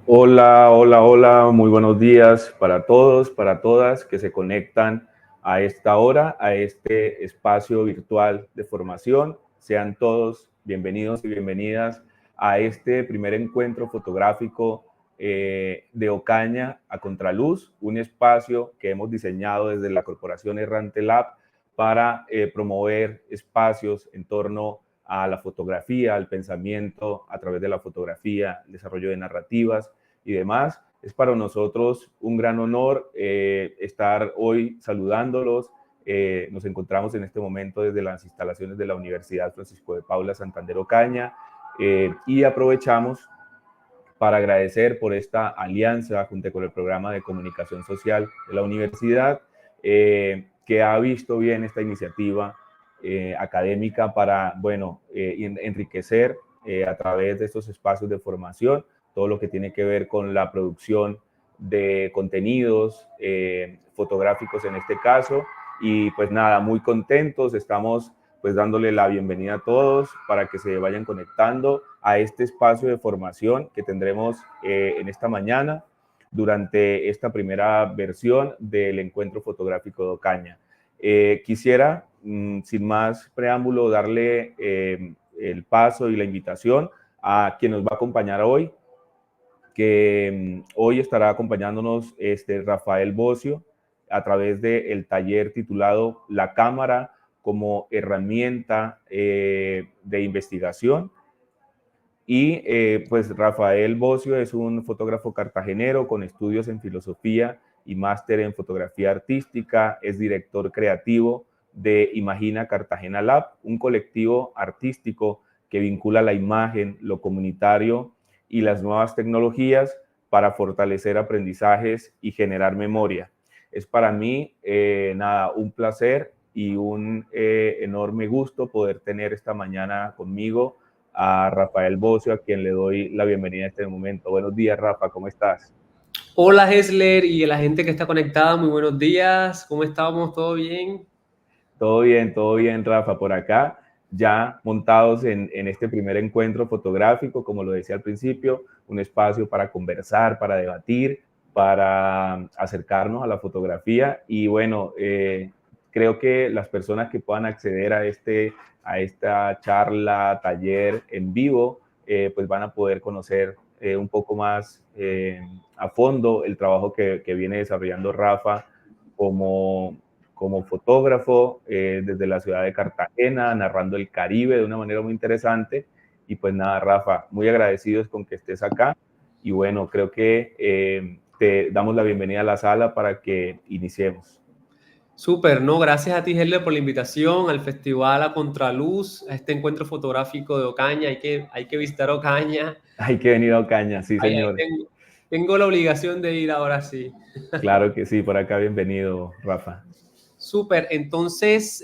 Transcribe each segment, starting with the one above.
Hola, hola, hola, muy buenos días para todos, para todas que se conectan a esta hora, a este espacio virtual de formación. Sean todos bienvenidos y bienvenidas a este primer encuentro fotográfico de Ocaña a Contraluz, un espacio que hemos diseñado desde la Corporación Errante Lab para promover espacios en torno a la fotografía, al pensamiento a través de la fotografía, el desarrollo de narrativas y demás. Es para nosotros un gran honor estar hoy saludándolos. Nos encontramos en este momento desde las instalaciones de la Universidad Francisco de Paula Santander Ocaña y aprovechamos para agradecer por esta alianza junto con el programa de comunicación social de la universidad, que ha visto bien esta iniciativa académica para, bueno, enriquecer a través de estos espacios de formación todo lo que tiene que ver con la producción de contenidos fotográficos en este caso. Y pues nada, muy contentos, estamos pues dándole la bienvenida a todos para que se vayan conectando a este espacio de formación que tendremos en esta mañana durante esta primera versión del encuentro fotográfico de Ocaña. Quisiera, sin más preámbulo, darle el paso y la invitación a quien nos va a acompañar hoy, que hoy estará acompañándonos Rafael Bocio a través del taller titulado La cámara como herramienta de investigación. Y pues Rafael Bocio es un fotógrafo cartagenero con estudios en filosofía y máster en fotografía artística, es director creativo de Imagina Cartagena Lab, un colectivo artístico que vincula la imagen, lo comunitario y las nuevas tecnologías para fortalecer aprendizajes y generar memoria. Es para mí, un placer y un enorme gusto poder tener esta mañana conmigo a Rafael Bocio, a quien le doy la bienvenida en este momento. Buenos días, Rafa, ¿cómo estás? Hola, Hesler, y a la gente que está conectada, muy buenos días. ¿Cómo estamos? ¿Todo bien? Todo bien, Rafa, por acá, ya montados en este primer encuentro fotográfico, como lo decía al principio, un espacio para conversar, para debatir, para acercarnos a la fotografía. Y bueno, creo que las personas que puedan acceder a esta charla, taller en vivo, pues van a poder conocer un poco más a fondo el trabajo que viene desarrollando Rafa como fotógrafo desde la ciudad de Cartagena, narrando el Caribe de una manera muy interesante. Y pues nada, Rafa, muy agradecidos con que estés acá. Y bueno, creo que te damos la bienvenida a la sala para que iniciemos. Súper, ¿no? Gracias a ti, Hesler, por la invitación al Festival A Contraluz, a este encuentro fotográfico de Ocaña. Hay que visitar Ocaña. Hay que venir a Ocaña, sí, Ahí señor. tengo la obligación de ir ahora sí. Claro que sí, por acá bienvenido, Rafa. súper. Entonces,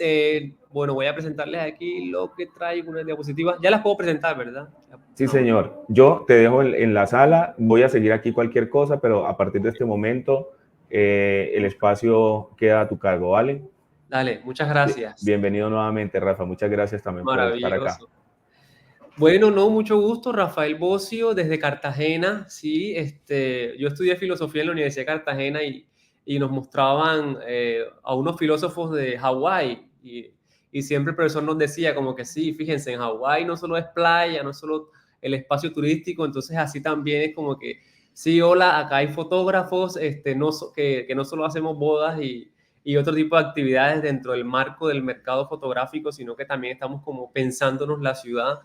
bueno, voy a presentarles aquí lo que traigo, unas diapositivas. Ya las puedo presentar, ¿verdad? Sí, No. señor. Yo te dejo en la sala, voy a seguir aquí cualquier cosa, pero a partir de este momento el espacio queda a tu cargo, ¿vale? Dale, muchas gracias. Bienvenido nuevamente, Rafa. Muchas gracias también por estar acá. Maravilloso. Bueno, no, mucho gusto, Rafael Bocio, desde Cartagena, sí, yo estudié filosofía en la Universidad de Cartagena y nos mostraban a unos filósofos de Hawái y siempre el profesor nos decía como que sí, fíjense, en Hawái no solo es playa, no solo el espacio turístico, entonces así también es como que sí, hola, acá hay fotógrafos que no solo hacemos bodas y otro tipo de actividades dentro del marco del mercado fotográfico, sino que también estamos como pensándonos la ciudad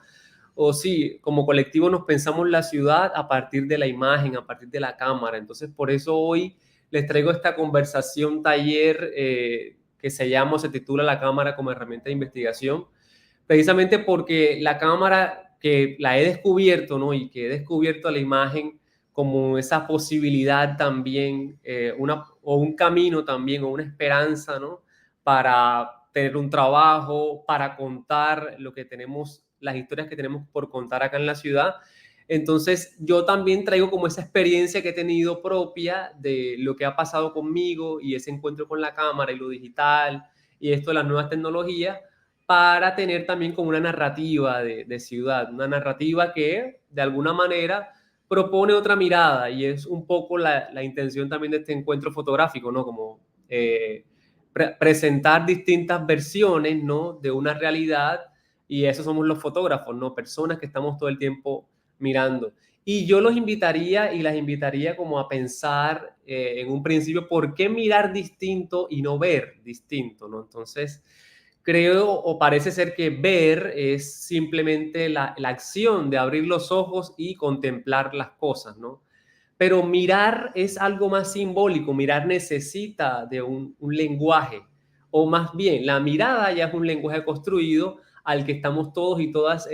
o sí, como colectivo nos pensamos la ciudad a partir de la imagen, a partir de la cámara. Entonces, por eso hoy les traigo esta conversación taller que se titula La cámara como herramienta de investigación, precisamente porque la cámara que la he descubierto, ¿no? Y que he descubierto a la imagen como esa posibilidad también, o un camino también, o una esperanza, ¿no? Para tener un trabajo, para contar lo que tenemos, las historias que tenemos por contar acá en la ciudad. Entonces, yo también traigo como esa experiencia que he tenido propia de lo que ha pasado conmigo y ese encuentro con la cámara y lo digital y esto de las nuevas tecnologías para tener también como una narrativa de ciudad, una narrativa que de alguna manera propone otra mirada y es un poco la intención también de este encuentro fotográfico, ¿no? Como presentar distintas versiones, ¿no? De una realidad y eso somos los fotógrafos, ¿no? Personas que estamos todo el tiempo mirando. Y yo los invitaría y las invitaría como a pensar en un principio por qué mirar distinto y no ver distinto, ¿no? Entonces, creo o parece ser que ver es simplemente la acción de abrir los ojos y contemplar las cosas, ¿no? Pero mirar es algo más simbólico, mirar necesita de un lenguaje, o más bien, la mirada ya es un lenguaje construido al que estamos todos y todas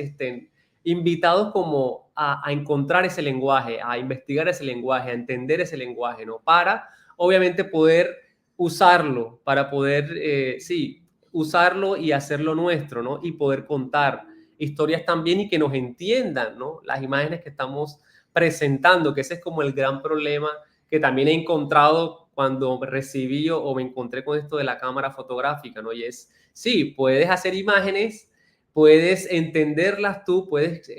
invitados como a encontrar ese lenguaje, a investigar ese lenguaje, a entender ese lenguaje, ¿no? Para, obviamente, poder usarlo, para poder, sí, usarlo y hacerlo nuestro, ¿no? Y poder contar historias también y que nos entiendan, ¿no? Las imágenes que estamos presentando, que ese es como el gran problema que también he encontrado cuando recibí o me encontré con esto de la cámara fotográfica, ¿no? Y es, sí, puedes hacer imágenes, puedes entenderlas tú, puedes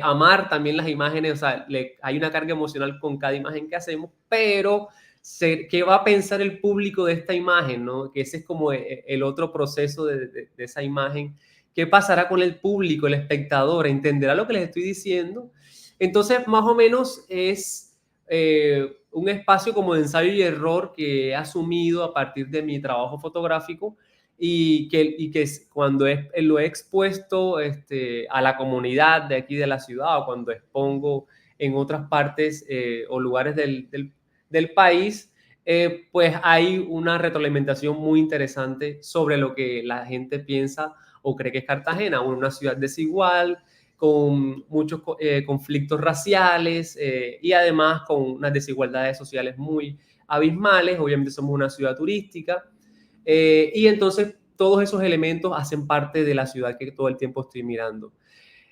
amar también las imágenes, o sea, hay una carga emocional con cada imagen que hacemos, pero ¿qué va a pensar el público de esta imagen, ¿no? Que ese es como el otro proceso de esa imagen. ¿Qué pasará con el público, el espectador? ¿Entenderá lo que les estoy diciendo? Entonces, más o menos es un espacio como de ensayo y error que he asumido a partir de mi trabajo fotográfico y que cuando lo he expuesto a la comunidad de aquí de la ciudad o cuando expongo en otras partes o lugares del país, pues hay una retroalimentación muy interesante sobre lo que la gente piensa o cree que es Cartagena, una ciudad desigual, con muchos conflictos raciales y además con unas desigualdades sociales muy abismales. Obviamente somos una ciudad turística y entonces todos esos elementos hacen parte de la ciudad que todo el tiempo estoy mirando.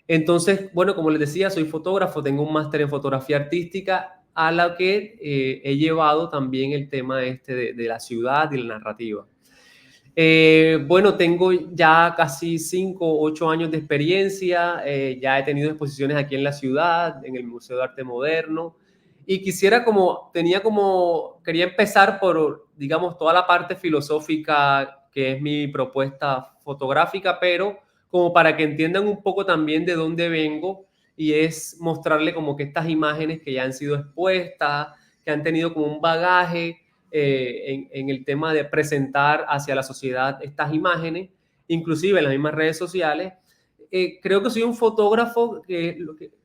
Entonces, bueno, como les decía, soy fotógrafo, tengo un máster en fotografía artística a la que he llevado también el tema de la ciudad y la narrativa. Bueno, tengo ya casi 5 o 8 años de experiencia, ya he tenido exposiciones aquí en la ciudad, en el Museo de Arte Moderno, y quería empezar por, digamos, toda la parte filosófica que es mi propuesta fotográfica, pero como para que entiendan un poco también de dónde vengo, y es mostrarle como que estas imágenes que ya han sido expuestas, que han tenido como un bagaje, en el tema de presentar hacia la sociedad estas imágenes, inclusive en las mismas redes sociales. Creo que soy un fotógrafo que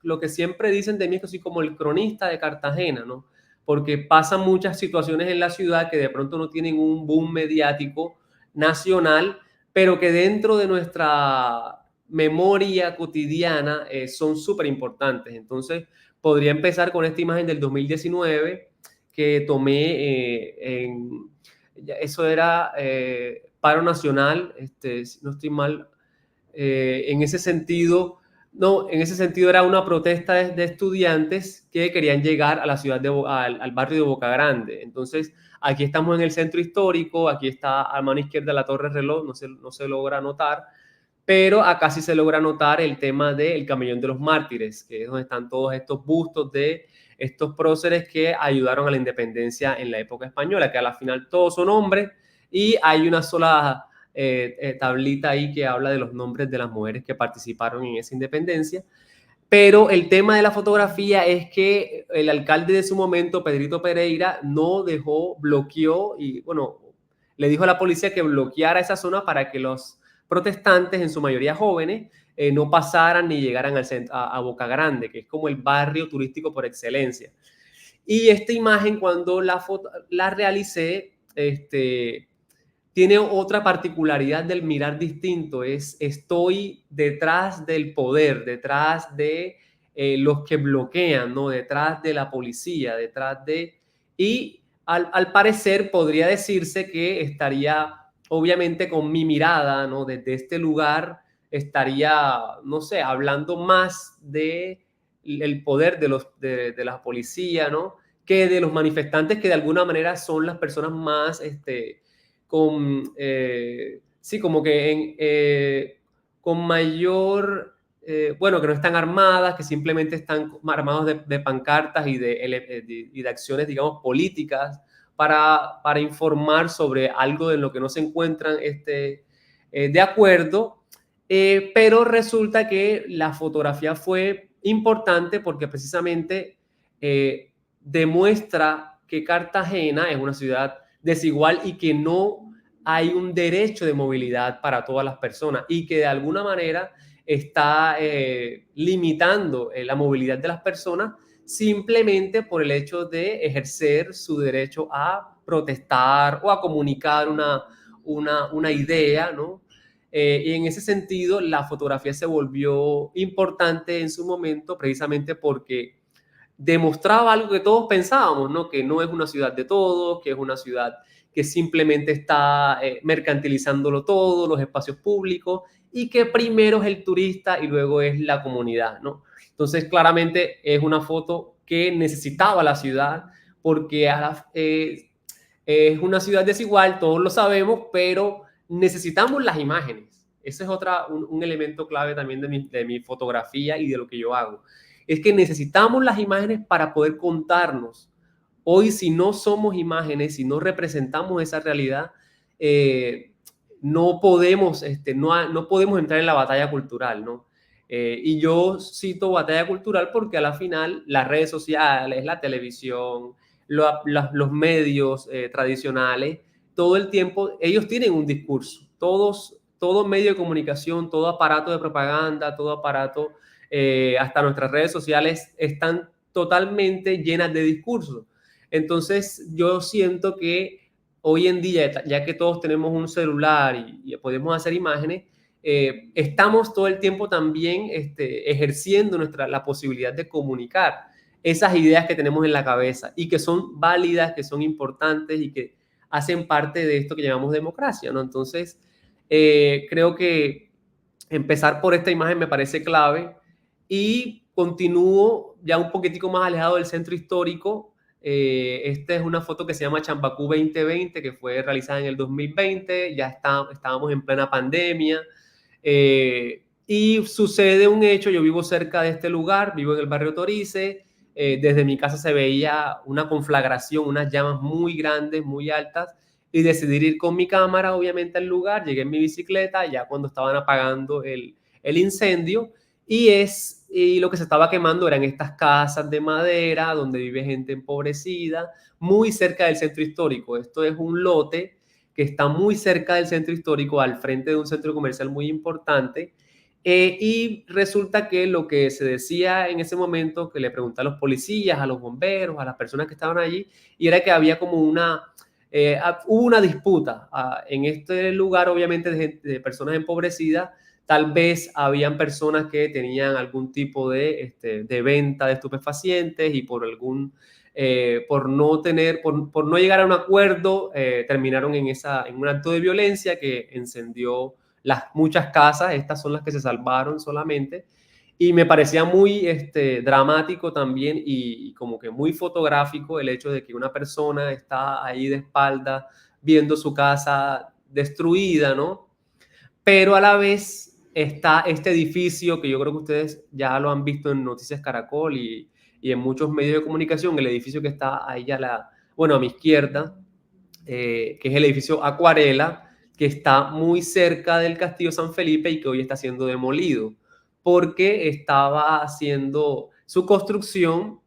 lo que siempre dicen de mí es que soy como el cronista de Cartagena, ¿no? Porque pasan muchas situaciones en la ciudad que de pronto no tienen un boom mediático nacional, pero que dentro de nuestra memoria cotidiana son súper importantes. Entonces, podría empezar con esta imagen del 2019 que tomé eso era paro nacional, si no estoy mal, en ese sentido. No, en ese sentido era una protesta de estudiantes que querían llegar a la ciudad al barrio de Boca Grande. Entonces, aquí estamos en el centro histórico, aquí está a mano izquierda la Torre Reloj, no se logra notar, pero acá sí se logra notar el tema del Camellón de los Mártires, que es donde están todos estos bustos de estos próceres que ayudaron a la independencia en la época española, que a la final todos son hombres y hay una sola tablita ahí que habla de los nombres de las mujeres que participaron en esa independencia. Pero el tema de la fotografía es que el alcalde de su momento, Pedrito Pereira, no dejó, bloqueó y, bueno, le dijo a la policía que bloqueara esa zona para que los protestantes, en su mayoría jóvenes, no pasaran ni llegaran a Boca Grande, que es como el barrio turístico por excelencia. Y esta imagen, cuando la realicé, tiene otra particularidad del mirar distinto, estoy detrás del poder, detrás de los que bloquean, ¿no? Detrás de la policía, y al parecer podría decirse que estaría, obviamente con mi mirada, ¿no? Desde este lugar estaría, no sé, hablando más de el poder de la policía, ¿no? Que de los manifestantes, que de alguna manera son las personas más, sí, como que con mayor, bueno, que no están armadas, que simplemente están armados de pancartas y de acciones, digamos, políticas para informar sobre algo de lo que no se encuentran de acuerdo. Pero resulta que la fotografía fue importante porque precisamente demuestra que Cartagena es una ciudad desigual y que no hay un derecho de movilidad para todas las personas y que de alguna manera está limitando la movilidad de las personas simplemente por el hecho de ejercer su derecho a protestar o a comunicar una idea, ¿no? Y en ese sentido, la fotografía se volvió importante en su momento precisamente porque demostraba algo que todos pensábamos, ¿no? Que no es una ciudad de todos, que es una ciudad que simplemente está mercantilizándolo todo, los espacios públicos, y que primero es el turista y luego es la comunidad, ¿no? Entonces, claramente es una foto que necesitaba la ciudad porque es una ciudad desigual, todos lo sabemos, pero necesitamos las imágenes. Ese es un elemento clave también de mi fotografía y de lo que yo hago. Es que necesitamos las imágenes para poder contarnos. Hoy, si no somos imágenes, si no representamos esa realidad, no podemos, no podemos entrar en la batalla cultural, ¿no? Y yo cito batalla cultural porque a la final las redes sociales, la televisión, los medios tradicionales, todo el tiempo, ellos tienen un discurso. Todo medio de comunicación, todo aparato de propaganda, todo aparato, hasta nuestras redes sociales están totalmente llenas de discursos. Entonces, yo siento que hoy en día, ya que todos tenemos un celular y podemos hacer imágenes, estamos todo el tiempo también ejerciendo la posibilidad de comunicar esas ideas que tenemos en la cabeza y que son válidas, que son importantes y que hacen parte de esto que llamamos democracia, ¿no? Entonces, creo que empezar por esta imagen me parece clave y continúo ya un poquitico más alejado del centro histórico. Esta es una foto que se llama Chambacú 2020, que fue realizada en el 2020, estábamos en plena pandemia, y sucede un hecho. Yo vivo cerca de este lugar, vivo en el barrio Torice. Desde mi casa se veía una conflagración, unas llamas muy grandes, muy altas, y decidí ir con mi cámara, obviamente, al lugar. Llegué en mi bicicleta ya cuando estaban apagando el incendio, y lo que se estaba quemando eran estas casas de madera donde vive gente empobrecida, muy cerca del centro histórico. Esto es un lote que está muy cerca del centro histórico, al frente de un centro comercial muy importante. Y resulta que lo que se decía en ese momento, que le pregunté a los policías, a los bomberos, a las personas que estaban allí, y era que había como hubo una disputa en este lugar, obviamente, de personas empobrecidas. Tal vez habían personas que tenían algún tipo de venta de estupefacientes y por algún por no llegar a un acuerdo, terminaron en un acto de violencia que encendió muchas casas. Estas son las que se salvaron solamente. Y me parecía muy dramático también y como que muy fotográfico el hecho de que una persona está ahí de espalda viendo su casa destruida, ¿no? Pero a la vez está este edificio que yo creo que ustedes ya lo han visto en Noticias Caracol y en muchos medios de comunicación, el edificio que está ahí a mi izquierda, que es el edificio Acuarela, que está muy cerca del Castillo San Felipe y que hoy está siendo demolido, porque estaba haciendo su construcción,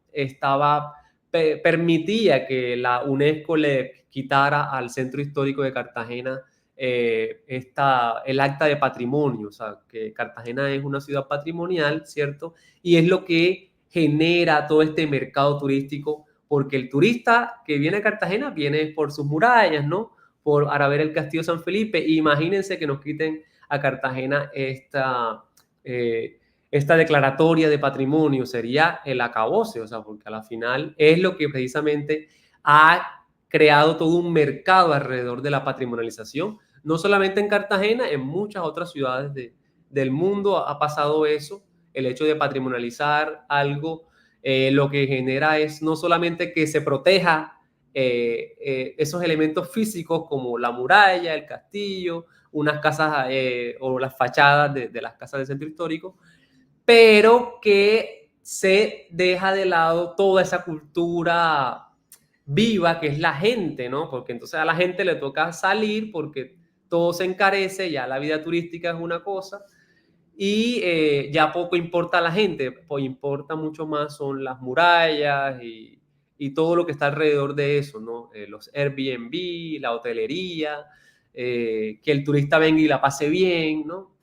permitía que la UNESCO le quitara al Centro Histórico de Cartagena el acta de patrimonio, o sea, que Cartagena es una ciudad patrimonial, ¿cierto? Y es lo que genera todo este mercado turístico, porque el turista que viene a Cartagena viene por sus murallas, ¿no? Para ver el Castillo San Felipe. Imagínense que nos quiten a Cartagena esta declaratoria de patrimonio, sería el acabose, o sea, porque a la final es lo que precisamente ha creado todo un mercado alrededor de la patrimonialización, no solamente en Cartagena, en muchas otras ciudades del mundo ha pasado eso, el hecho de patrimonializar algo, lo que genera es no solamente que se proteja esos elementos físicos como la muralla, el castillo, unas casas o las fachadas de las casas del centro histórico, pero que se deja de lado toda esa cultura viva que es la gente, ¿no? Porque entonces a la gente le toca salir porque todo se encarece, ya la vida turística es una cosa y ya poco importa a la gente, pues importa mucho más son las murallas y todo lo que está alrededor de eso, ¿no? Los Airbnb, la hotelería, que el turista venga y la pase bien, ¿no?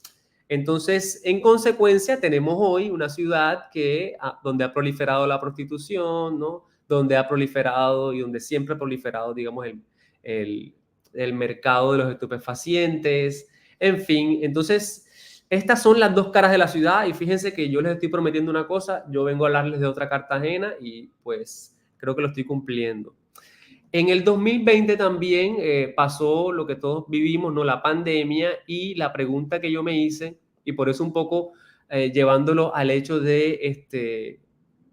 Entonces, en consecuencia, tenemos hoy una ciudad donde ha proliferado la prostitución, ¿no? Donde ha proliferado y donde siempre ha proliferado, digamos, el, el mercado de los estupefacientes, en fin. Entonces, estas son las dos caras de la ciudad y fíjense que yo les estoy prometiendo una cosa, yo vengo a hablarles de otra Cartagena y pues creo que lo estoy cumpliendo. En el 2020 también pasó lo que todos vivimos, ¿no? La pandemia y la pregunta que yo me hice, y por eso un poco llevándolo al hecho de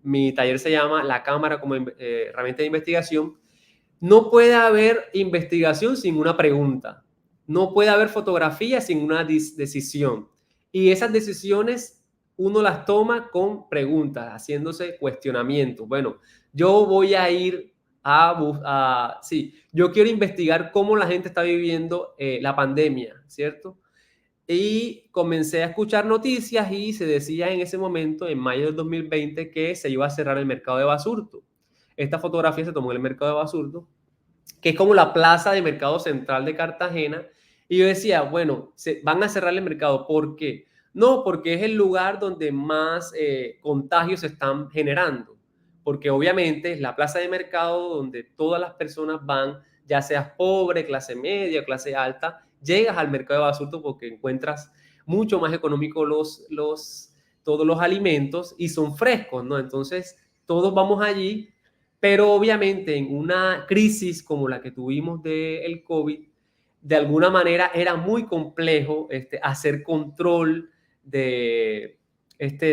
mi taller se llama La Cámara como herramienta de investigación, no puede haber investigación sin una pregunta, no puede haber fotografía sin una decisión. Y esas decisiones uno las toma con preguntas, haciéndose cuestionamientos. Bueno, yo voy a ir sí, yo quiero investigar cómo la gente está viviendo la pandemia, ¿cierto? Y comencé a escuchar noticias y se decía en ese momento, en mayo del 2020, que se iba a cerrar el mercado de Basurto. Esta fotografía se tomó en el mercado de Basurto, que es como la plaza de mercado central de Cartagena. Y yo decía, bueno, van a cerrar el mercado. ¿Por qué? No, porque es el lugar donde más contagios se están generando. Porque obviamente es la plaza de mercado donde todas las personas van, ya seas pobre, clase media, clase alta, llegas al mercado de Basurto porque encuentras mucho más económico todos los alimentos y son frescos, ¿no? Entonces, todos vamos allí, pero obviamente en una crisis como la que tuvimos del COVID, de alguna manera era muy complejo hacer control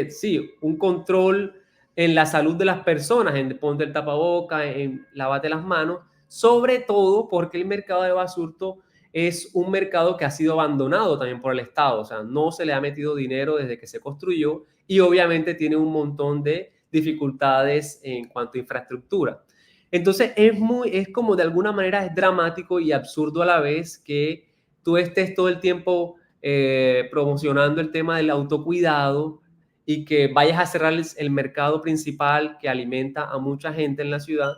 sí, un control en la salud de las personas, en ponte el tapaboca, en lavate las manos, sobre todo porque el mercado de Basurto es un mercado que ha sido abandonado también por el Estado, o sea, no se le ha metido dinero desde que se construyó y obviamente tiene un montón de dificultades en cuanto a infraestructura. Entonces es como de alguna manera es dramático y absurdo a la vez que tú estés todo el tiempo promocionando el tema del autocuidado y que vayas a cerrar el mercado principal que alimenta a mucha gente en la ciudad,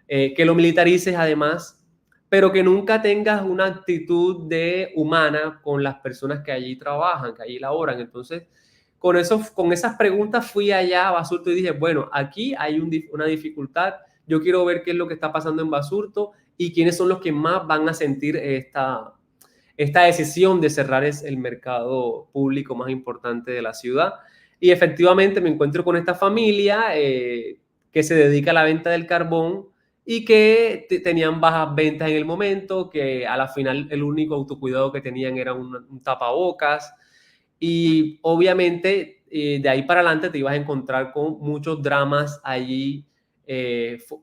que lo militarices además, pero que nunca tengas una actitud humana con las personas que allí trabajan, que allí laboran. Entonces, con esas preguntas fui allá a Basurto y dije, bueno, aquí hay una dificultad, yo quiero ver qué es lo que está pasando en Basurto y quiénes son los que más van a sentir esta decisión de cerrar el mercado público más importante de la ciudad. Y efectivamente me encuentro con esta familia que se dedica a la venta del carbón y que tenían bajas ventas en el momento, que a la final el único autocuidado que tenían era un tapabocas. Y obviamente de ahí para adelante te ibas a encontrar con muchos dramas allí.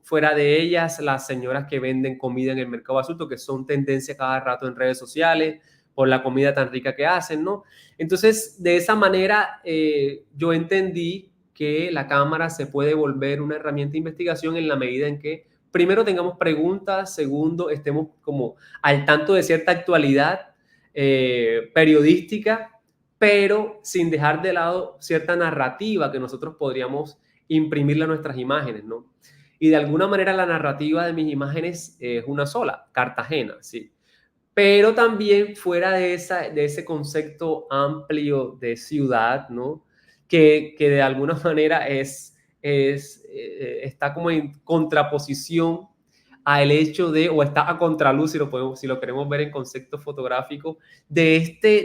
Fuera de ellas, las señoras que venden comida en el mercado adulto, que son tendencia cada rato en redes sociales por la comida tan rica que hacen, ¿no? Entonces, de esa manera, yo entendí que la cámara se puede volver una herramienta de investigación en la medida en que, primero, tengamos preguntas, segundo, estemos como al tanto de cierta actualidad periodística, pero sin dejar de lado cierta narrativa que nosotros podríamos imprimirle a nuestras imágenes, ¿no? Y de alguna manera la narrativa de mis imágenes es una sola, Cartagena, ¿sí? Pero también fuera de ese concepto amplio de ciudad, ¿no? Que de alguna manera está como en contraposición al hecho de, o está a contraluz, si lo queremos ver en concepto fotográfico, de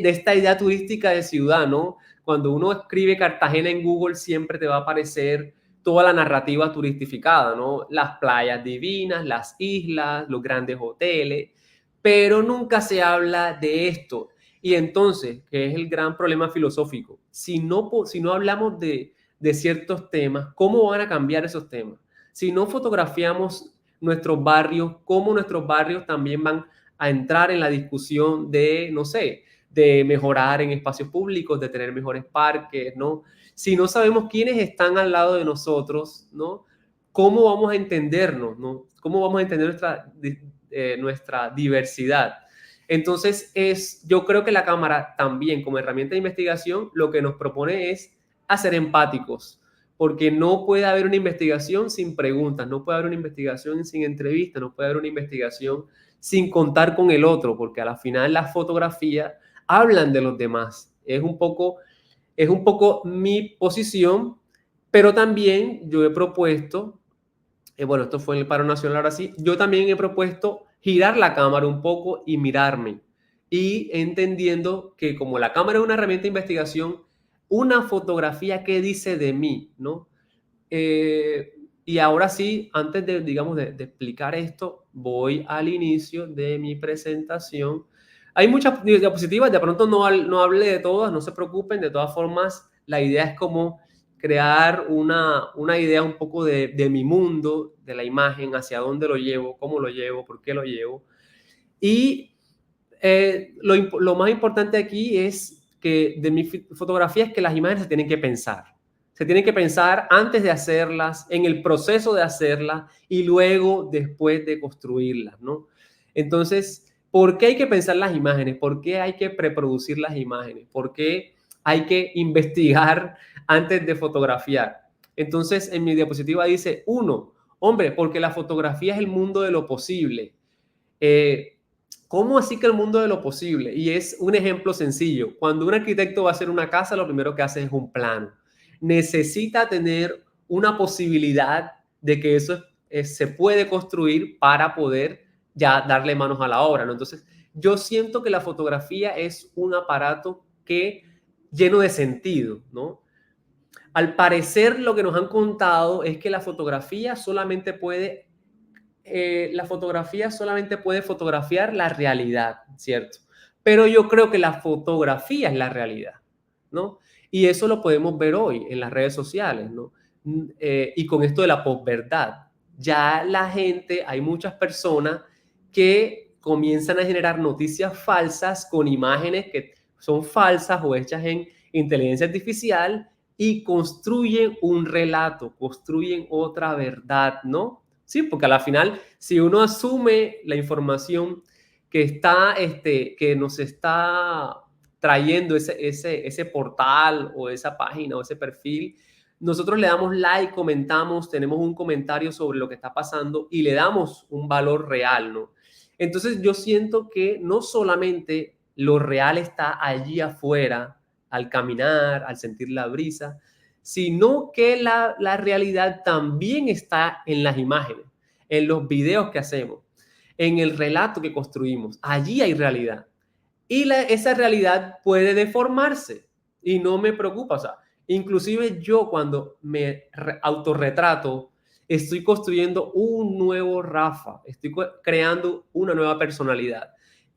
esta idea turística de ciudad, ¿no? Cuando uno escribe Cartagena en Google, siempre te va a aparecer toda la narrativa turistificada, ¿no? Las playas divinas, las islas, los grandes hoteles, pero nunca se habla de esto. Y entonces, que es el gran problema filosófico, si no hablamos de ciertos temas, ¿cómo van a cambiar esos temas? Si no fotografiamos nuestros barrios, cómo nuestros barrios también van a entrar en la discusión de, no sé, de mejorar en espacios públicos, de tener mejores parques, ¿no? Si no sabemos quiénes están al lado de nosotros, ¿no? ¿Cómo vamos a entendernos, ¿no? ¿Cómo vamos a entender nuestra diversidad? Entonces, yo creo que la cámara también como herramienta de investigación lo que nos propone es a ser empáticos, porque no puede haber una investigación sin preguntas, no puede haber una investigación sin entrevistas, no puede haber una investigación sin contar con el otro, porque a la final las fotografías hablan de los demás. Es un poco mi posición, pero también yo he propuesto, bueno, esto fue en el paro nacional, ahora sí, yo también he propuesto girar la cámara un poco y mirarme, y entendiendo que como la cámara es una herramienta de investigación, una fotografía que dice de mí, ¿no? Y ahora sí, antes de, digamos, de explicar esto, voy al inicio de mi presentación. Hay muchas diapositivas, de pronto no hablé de todas, no se preocupen, de todas formas, la idea es como crear una idea un poco de mi mundo, de la imagen, hacia dónde lo llevo, cómo lo llevo, por qué lo llevo. Y lo más importante aquí es que de mi fotografía es que las imágenes se tienen que pensar. Se tienen que pensar antes de hacerlas, en el proceso de hacerlas y luego después de construirlas, ¿no? Entonces, ¿por qué hay que pensar las imágenes? ¿Por qué hay que preproducir las imágenes? ¿Por qué hay que investigar antes de fotografiar? Entonces, en mi diapositiva dice, uno, hombre, porque la fotografía es el mundo de lo posible. ¿Cómo así que el mundo de lo posible? Y es un ejemplo sencillo. Cuando un arquitecto va a hacer una casa, lo primero que hace es un plano. Necesita tener una posibilidad de que eso se puede construir para poder ya darle manos a la obra, ¿no? Entonces, yo siento que la fotografía es un aparato que lleno de sentido, ¿no? Al parecer, lo que nos han contado es que la fotografía solamente puede fotografiar la realidad, ¿cierto? Pero yo creo que la fotografía es la realidad, ¿no? Y eso lo podemos ver hoy en las redes sociales, ¿no? Y con esto de la posverdad, ya la gente, hay muchas personas que comienzan a generar noticias falsas con imágenes que son falsas o hechas en inteligencia artificial y construyen un relato, construyen otra verdad, ¿no? Sí, porque a la final, si uno asume la información que nos está trayendo ese portal o esa página o ese perfil, nosotros le damos like, comentamos, tenemos un comentario sobre lo que está pasando y le damos un valor real, ¿no? Entonces yo siento que no solamente lo real está allí afuera, al caminar, al sentir la brisa, sino que la realidad también está en las imágenes, en los videos que hacemos, en el relato que construimos. Allí hay realidad. Y esa realidad puede deformarse y no me preocupa. O sea, inclusive yo cuando me autorretrato estoy construyendo un nuevo Rafa, estoy creando una nueva personalidad.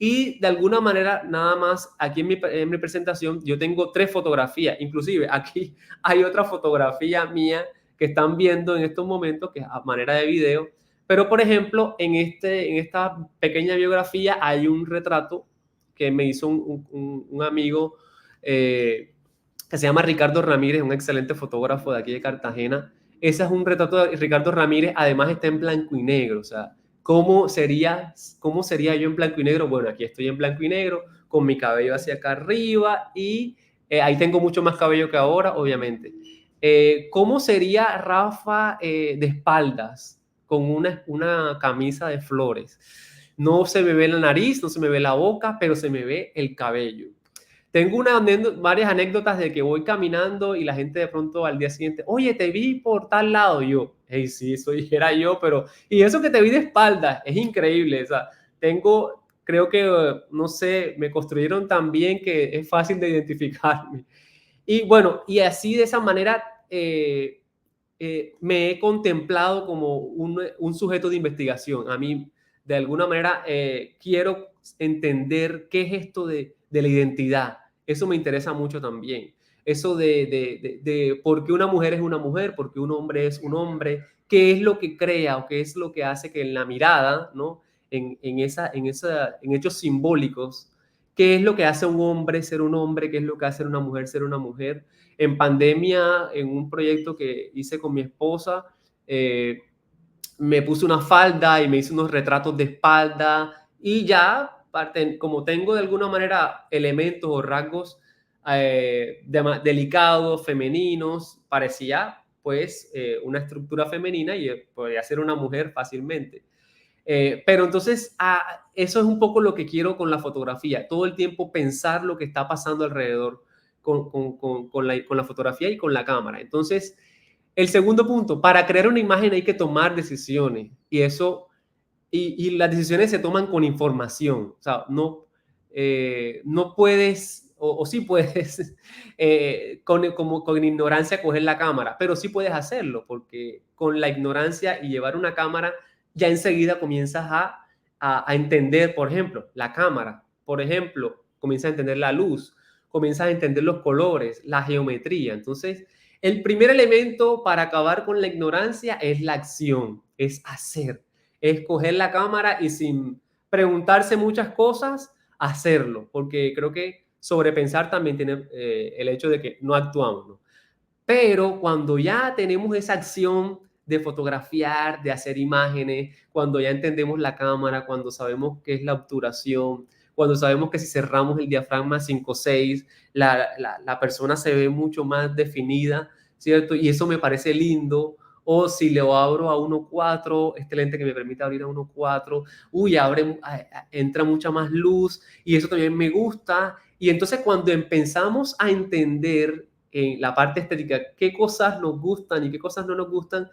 Y de alguna manera, nada más, aquí en mi presentación, yo tengo 3 fotografías, inclusive aquí hay otra fotografía mía que están viendo en estos momentos, que es a manera de video, pero por ejemplo, en esta pequeña biografía hay un retrato que me hizo un amigo que se llama Ricardo Ramírez, un excelente fotógrafo de aquí de Cartagena. Ese es un retrato de Ricardo Ramírez, además está en blanco y negro, o sea, cómo sería yo en blanco y negro? Bueno, aquí estoy en blanco y negro, con mi cabello hacia acá arriba y ahí tengo mucho más cabello que ahora, obviamente. ¿Cómo sería Rafa de espaldas con una camisa de flores? No se me ve la nariz, no se me ve la boca, pero se me ve el cabello. Tengo varias anécdotas de que voy caminando y la gente de pronto al día siguiente, oye, te vi por tal lado. Y yo, hey, sí, era yo, pero... Y eso que te vi de espaldas, es increíble. O sea, creo que, no sé, me construyeron tan bien que es fácil de identificarme. Y bueno, y así de esa manera me he contemplado como un sujeto de investigación. A mí, de alguna manera, quiero entender qué es esto de la identidad. Eso me interesa mucho también. Eso de por qué una mujer es una mujer, por qué un hombre es un hombre, qué es lo que crea o qué es lo que hace que en la mirada, ¿no? En hechos simbólicos, qué es lo que hace a un hombre ser un hombre, qué es lo que hace a una mujer ser una mujer. En pandemia, en un proyecto que hice con mi esposa, me puse una falda y me hice unos retratos de espalda y ya, como tengo de alguna manera elementos o rasgos delicados, femeninos, parecía pues una estructura femenina y podría ser una mujer fácilmente. Pero entonces, eso es un poco lo que quiero con la fotografía, todo el tiempo pensar lo que está pasando alrededor con la fotografía y con la cámara. Entonces, el segundo punto, para crear una imagen hay que tomar decisiones y las decisiones se toman con información, o sea, no puedes, o sí puedes, como con ignorancia coger la cámara, pero sí puedes hacerlo, porque con la ignorancia y llevar una cámara, ya enseguida comienzas a entender, por ejemplo, la cámara, por ejemplo, comienzas a entender la luz, comienzas a entender los colores, la geometría. Entonces, el primer elemento para acabar con la ignorancia es la acción, es hacer, es coger la cámara y sin preguntarse muchas cosas, hacerlo, porque creo que sobrepensar también tiene el hecho de que no actuamos, ¿no? Pero cuando ya tenemos esa acción de fotografiar, de hacer imágenes, cuando ya entendemos la cámara, cuando sabemos qué es la obturación, cuando sabemos que si cerramos el diafragma 5-6, la persona se ve mucho más definida, ¿cierto? Y eso me parece lindo. O si lo abro a 1.4, este lente que me permite abrir a 1.4, uy, entra mucha más luz y eso también me gusta. Y entonces cuando empezamos a entender en la parte estética qué cosas nos gustan y qué cosas no nos gustan,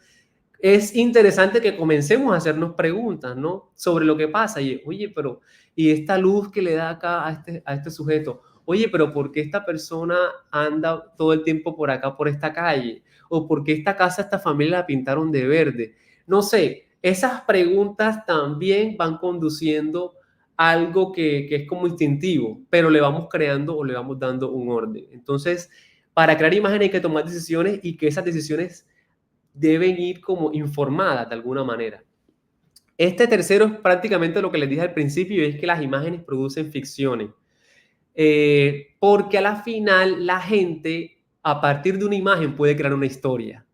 es interesante que comencemos a hacernos preguntas, ¿no? Sobre lo que pasa. Y, oye, pero, ¿y esta luz que le da acá a este sujeto? Oye, pero ¿por qué esta persona anda todo el tiempo por acá, por esta calle? ¿O por qué esta casa, esta familia la pintaron de verde? No sé, esas preguntas también van conduciendo a algo que es como instintivo, pero le vamos creando o le vamos dando un orden. Entonces, para crear imágenes hay que tomar decisiones y que esas decisiones deben ir como informadas de alguna manera. Este tercero es prácticamente lo que les dije al principio, y es que las imágenes producen ficciones. Porque a la final la gente, a partir de una imagen, puede crear una historia.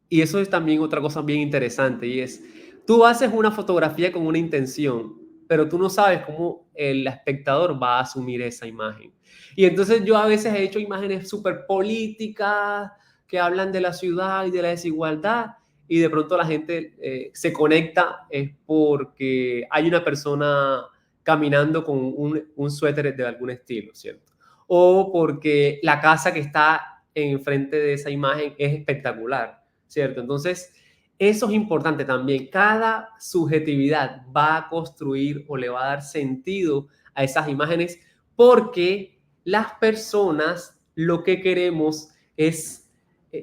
Y eso es también otra cosa bien interesante, y es, tú haces una fotografía con una intención, pero tú no sabes cómo el espectador va a asumir esa imagen. Y entonces yo a veces he hecho imágenes súper políticas que hablan de la ciudad y de la desigualdad, y de pronto la gente se conecta es porque hay una persona caminando con un suéter de algún estilo, ¿cierto? O porque la casa que está enfrente de esa imagen es espectacular, ¿cierto? Entonces, eso es importante también. Cada subjetividad va a construir o le va a dar sentido a esas imágenes porque las personas lo que queremos es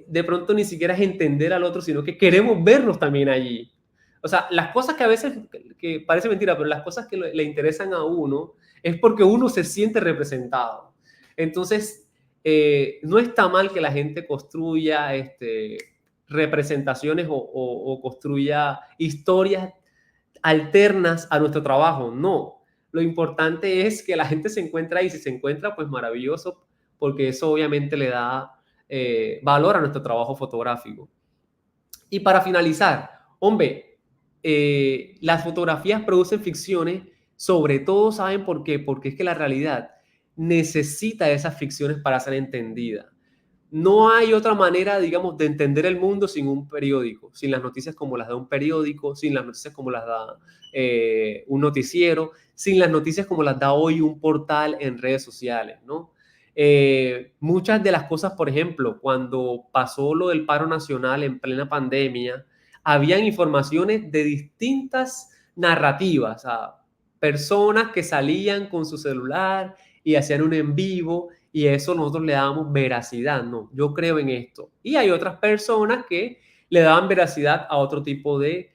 de pronto ni siquiera es entender al otro, sino que queremos vernos también allí. O sea, las cosas que a veces, que parece mentira, pero las cosas que le interesan a uno es porque uno se siente representado. Entonces, no está mal que la gente construya representaciones o construya historias alternas a nuestro trabajo. No, lo importante es que la gente se encuentra ahí. Si se encuentra, pues maravilloso, porque eso obviamente le da valor a nuestro trabajo fotográfico. Y para finalizar, hombre, las fotografías producen ficciones, sobre todo, ¿saben por qué? Porque es que la realidad necesita esas ficciones para ser entendida. No hay otra manera, digamos, de entender el mundo sin un periódico, sin las noticias como las da un periódico, sin las noticias como las da un noticiero, sin las noticias como las da hoy un portal en redes sociales, ¿no? Muchas de las cosas, por ejemplo, cuando pasó lo del paro nacional en plena pandemia, habían informaciones de distintas narrativas, personas que salían con su celular y hacían un en vivo y eso nosotros le damos veracidad, no, yo creo en esto. Y hay otras personas que le daban veracidad a otro tipo de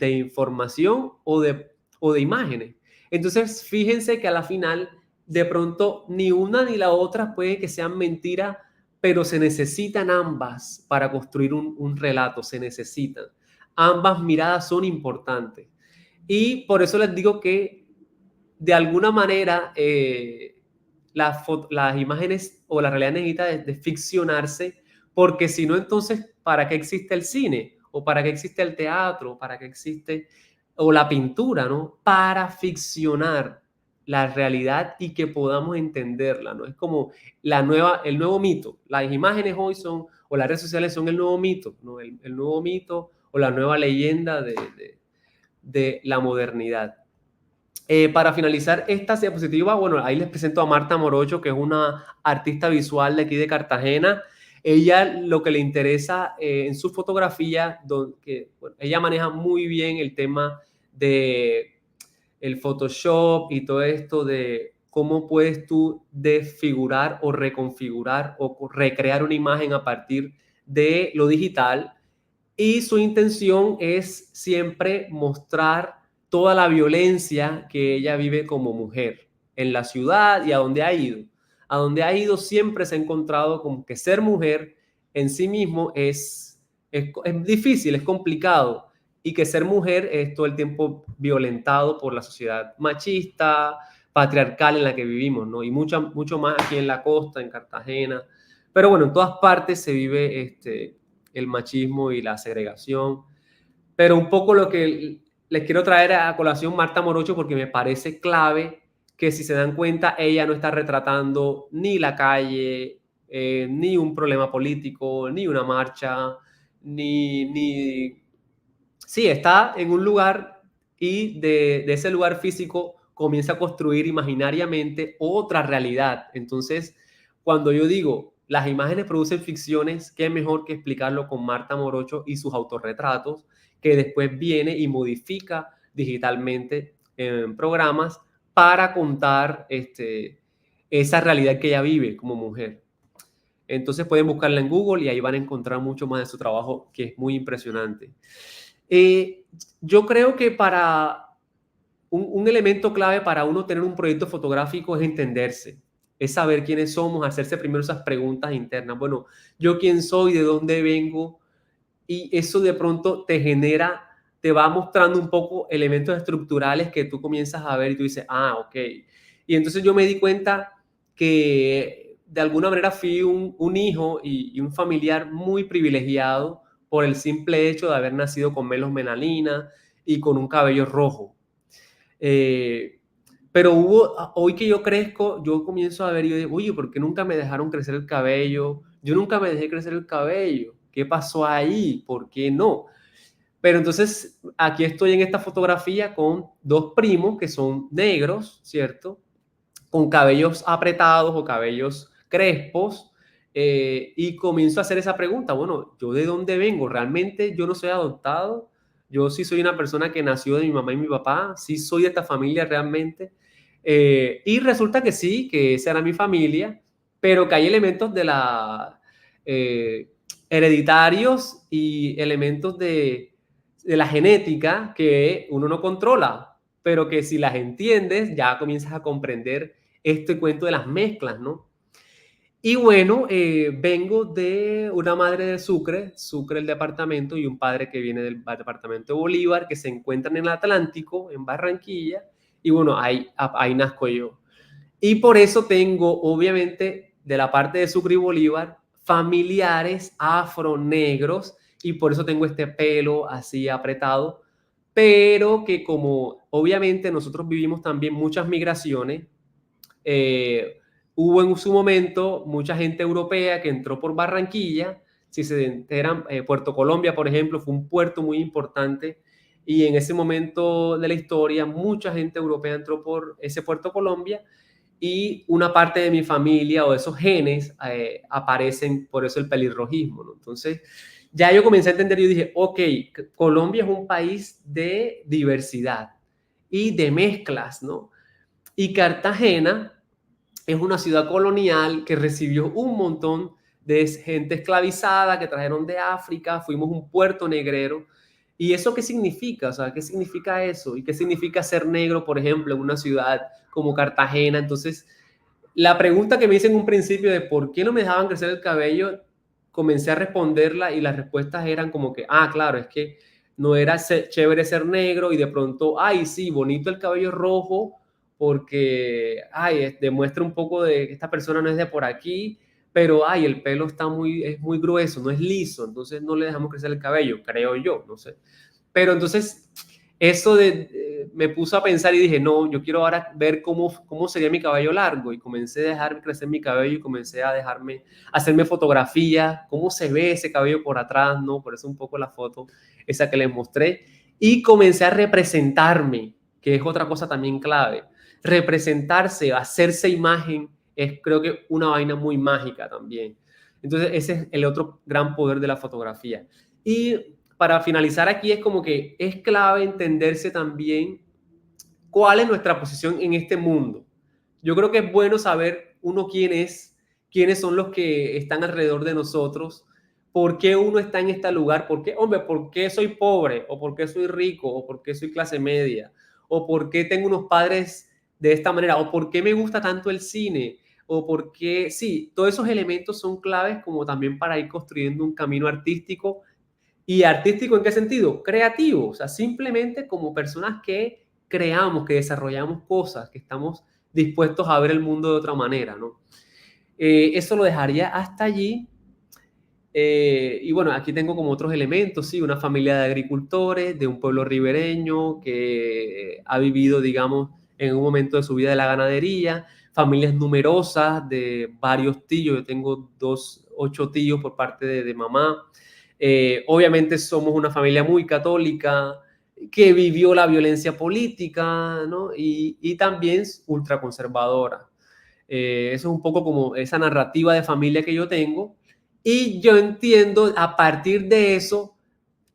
información o de imágenes. Entonces, fíjense que a la final, de pronto, ni una ni la otra puede que sean mentiras, pero se necesitan ambas para construir un relato, se necesitan. Ambas miradas son importantes. Y por eso les digo que de alguna manera las imágenes o la realidad necesita de ficcionarse, porque si no, entonces, ¿para qué existe el cine? ¿O para qué existe el teatro? ¿O para qué existe o la pintura? ¿No? Para ficcionar la realidad y que podamos entenderla, ¿no? Es como el nuevo mito. Las imágenes hoy son, o las redes sociales son el nuevo mito, ¿no? El nuevo mito o la nueva leyenda de la modernidad. Para finalizar esta diapositiva, bueno, ahí les presento a Marta Morocho, que es una artista visual de aquí de Cartagena. Ella lo que le interesa en su fotografía, bueno, ella maneja muy bien el tema de el Photoshop y todo esto de cómo puedes tú desfigurar o reconfigurar o recrear una imagen a partir de lo digital. Y su intención es siempre mostrar toda la violencia que ella vive como mujer en la ciudad y a donde ha ido. A donde ha ido siempre se ha encontrado como que ser mujer en sí mismo es difícil, es complicado, y que ser mujer es todo el tiempo violentado por la sociedad machista, patriarcal en la que vivimos, ¿no? Y mucho más aquí en la costa, en Cartagena. Pero bueno, en todas partes se vive el machismo y la segregación. Pero un poco lo que les quiero traer a colación Marta Morocho, porque me parece clave que si se dan cuenta, ella no está retratando ni la calle, ni un problema político, ni una marcha, ni... Sí, está en un lugar y de ese lugar físico comienza a construir imaginariamente otra realidad. Entonces, cuando yo digo, las imágenes producen ficciones, qué mejor que explicarlo con Marta Morocho y sus autorretratos, que después viene y modifica digitalmente en programas para contar esa realidad que ella vive como mujer. Entonces pueden buscarla en Google y ahí van a encontrar mucho más de su trabajo, que es muy impresionante. Eh, yo creo que para un elemento clave para uno tener un proyecto fotográfico es entenderse, es saber quiénes somos, hacerse primero esas preguntas internas. Bueno, yo quién soy, de dónde vengo, y eso de pronto te genera, te va mostrando un poco elementos estructurales que tú comienzas a ver y tú dices, ah, ok. Y entonces yo me di cuenta que de alguna manera fui un hijo y un familiar muy privilegiado por el simple hecho de haber nacido con melos melanina y con un cabello rojo. Eh, pero hoy que yo crezco, yo comienzo a ver y yo digo, oye, ¿por qué nunca me dejaron crecer el cabello? Yo nunca me dejé crecer el cabello. ¿Qué pasó ahí? ¿Por qué no? Pero entonces aquí estoy en esta fotografía con dos primos que son negros, ¿cierto? Con cabellos apretados o cabellos crespos. Y comienzo a hacer esa pregunta, bueno, ¿yo de dónde vengo? ¿Realmente yo no soy adoptado? Yo sí soy una persona que nació de mi mamá y mi papá, sí soy de esta familia realmente. Y resulta que sí, que esa era mi familia, pero que hay elementos hereditarios y elementos de la genética que uno no controla, pero que si las entiendes ya comienzas a comprender este cuento de las mezclas, ¿no? Y bueno, vengo de una madre de Sucre, Sucre el departamento, y un padre que viene del departamento de Bolívar, que se encuentran en el Atlántico, en Barranquilla, y bueno, ahí nazco yo. Y por eso tengo, obviamente, de la parte de Sucre y Bolívar, familiares afronegros, y por eso tengo este pelo así apretado, pero que como obviamente nosotros vivimos también muchas migraciones, eh, hubo en su momento mucha gente europea que entró por Barranquilla. Si se enteran, Puerto Colombia, por ejemplo, fue un puerto muy importante y en ese momento de la historia mucha gente europea entró por ese Puerto Colombia y una parte de mi familia o de esos genes aparecen, por eso el pelirrojismo, ¿no? Entonces, ya yo comencé a entender y dije, ok, Colombia es un país de diversidad y de mezclas, ¿no? Y Cartagena es una ciudad colonial que recibió un montón de gente esclavizada que trajeron de África, fuimos un puerto negrero. ¿Y eso qué significa? O sea, ¿qué significa eso? ¿Y qué significa ser negro, por ejemplo, en una ciudad como Cartagena? Entonces, la pregunta que me hice en un principio de por qué no me dejaban crecer el cabello, comencé a responderla y las respuestas eran como que, ah, claro, es que no era chévere ser negro y de pronto, ay, sí, bonito el cabello rojo porque, ay, demuestra un poco de que esta persona no es de por aquí, pero, ay, el pelo es muy grueso, no es liso, entonces no le dejamos crecer el cabello, creo yo, no sé. Pero entonces eso me puso a pensar y dije, no, yo quiero ahora ver cómo sería mi cabello largo y comencé a dejar crecer mi cabello y comencé a hacerme fotografías, cómo se ve ese cabello por atrás, ¿no? Por eso un poco la foto esa que les mostré y comencé a representarme, que es otra cosa también clave. Representarse, hacerse imagen es creo que una vaina muy mágica también. Entonces ese es el otro gran poder de la fotografía. Y para finalizar aquí es como que es clave entenderse también cuál es nuestra posición en este mundo. Yo creo que es bueno saber uno quién es, quiénes son los que están alrededor de nosotros, por qué uno está en este lugar, por qué soy pobre, o por qué soy rico, o por qué soy clase media, o por qué tengo unos padres de esta manera, o por qué me gusta tanto el cine, o por qué, sí, todos esos elementos son claves como también para ir construyendo un camino artístico. ¿Y artístico en qué sentido? Creativo, o sea, simplemente como personas que creamos, que desarrollamos cosas, que estamos dispuestos a ver el mundo de otra manera, ¿no? Eso lo dejaría hasta allí. Y bueno, aquí tengo como otros elementos, sí, una familia de agricultores, de un pueblo ribereño que ha vivido, digamos, en un momento de su vida de la ganadería, familias numerosas de varios tíos, yo tengo 8 tíos por parte de mamá. Obviamente somos una familia muy católica que vivió la violencia política, ¿no? Y también ultraconservadora. Eso es un poco como esa narrativa de familia que yo tengo. Y yo entiendo a partir de eso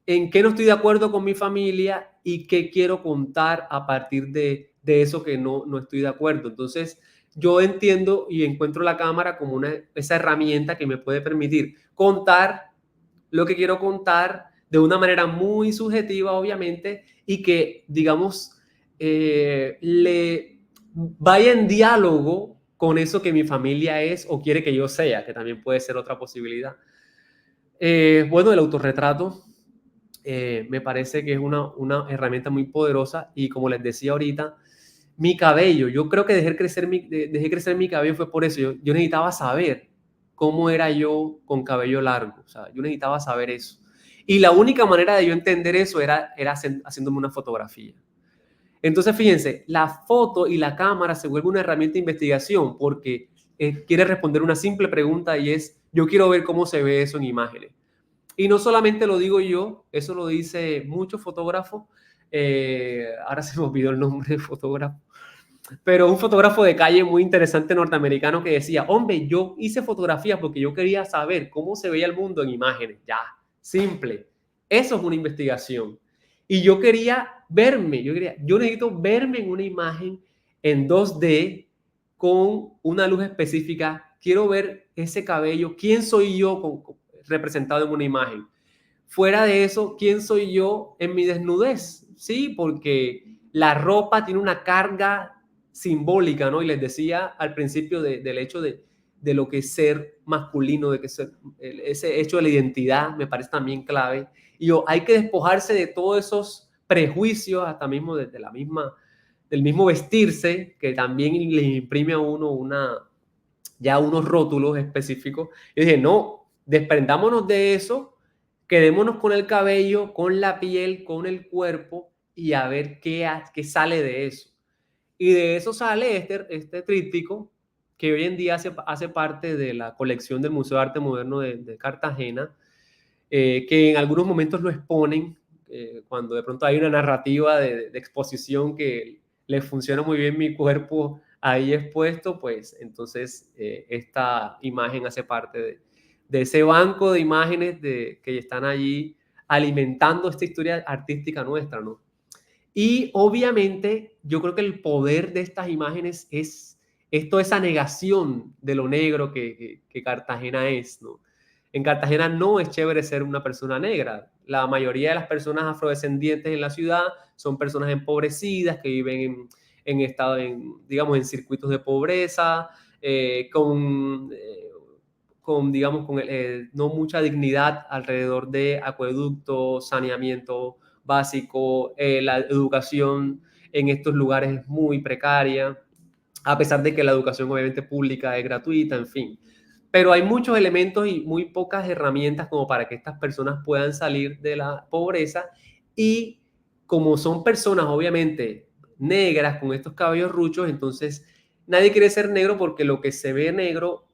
en qué no estoy de acuerdo con mi familia y qué quiero contar a partir de eso que no estoy de acuerdo. Entonces, yo entiendo y encuentro la cámara como esa herramienta que me puede permitir contar lo que quiero contar de una manera muy subjetiva, obviamente, y que, digamos, le vaya en diálogo con eso que mi familia es o quiere que yo sea, que también puede ser otra posibilidad. Bueno, el autorretrato me parece que es una herramienta muy poderosa y como les decía ahorita, mi cabello, yo creo que dejé crecer mi cabello fue por eso, yo necesitaba saber cómo era yo con cabello largo, o sea, yo necesitaba saber eso. Y la única manera de yo entender eso era haciéndome una fotografía. Entonces, fíjense, la foto y la cámara se vuelve una herramienta de investigación porque quiere responder una simple pregunta y es, yo quiero ver cómo se ve eso en imágenes. Y no solamente lo digo yo, eso lo dice muchos fotógrafos. Ahora se me olvidó el nombre de fotógrafo, pero un fotógrafo de calle muy interesante norteamericano que decía, hombre, yo hice fotografías porque yo quería saber cómo se veía el mundo en imágenes. Ya, simple. Eso es una investigación. Y yo quería verme, yo necesito verme en una imagen en 2D con una luz específica. Quiero ver ese cabello, quién soy yo representado en una imagen. Fuera de eso, ¿quién soy yo en mi desnudez? Sí, porque la ropa tiene una carga simbólica, ¿no? Y les decía al principio del hecho de lo que es ser masculino, de que ese hecho de la identidad me parece también clave. Y hay que despojarse de todos esos prejuicios, hasta mismo del mismo vestirse, que también le imprime a uno ya unos rótulos específicos. Yo dije, no, desprendámonos de eso, quedémonos con el cabello, con la piel, con el cuerpo y a ver qué sale de eso. Y de eso sale este tríptico que hoy en día hace parte de la colección del Museo de Arte Moderno de Cartagena, que en algunos momentos lo exponen, cuando de pronto hay una narrativa de exposición que le funciona muy bien mi cuerpo ahí expuesto, pues entonces esta imagen hace parte de ese banco de imágenes que están allí alimentando esta historia artística nuestra, ¿no? Y obviamente yo creo que el poder de estas imágenes es toda esa negación de lo negro que Cartagena es, ¿no? En Cartagena no es chévere ser una persona negra. La mayoría de las personas afrodescendientes en la ciudad son personas empobrecidas que viven digamos, en circuitos de pobreza, digamos, no mucha dignidad alrededor de acueductos, saneamiento básico, la educación en estos lugares es muy precaria, a pesar de que la educación obviamente pública es gratuita, en fin. Pero hay muchos elementos y muy pocas herramientas como para que estas personas puedan salir de la pobreza, y como son personas obviamente negras con estos cabellos ruchos, entonces nadie quiere ser negro porque lo que se ve negro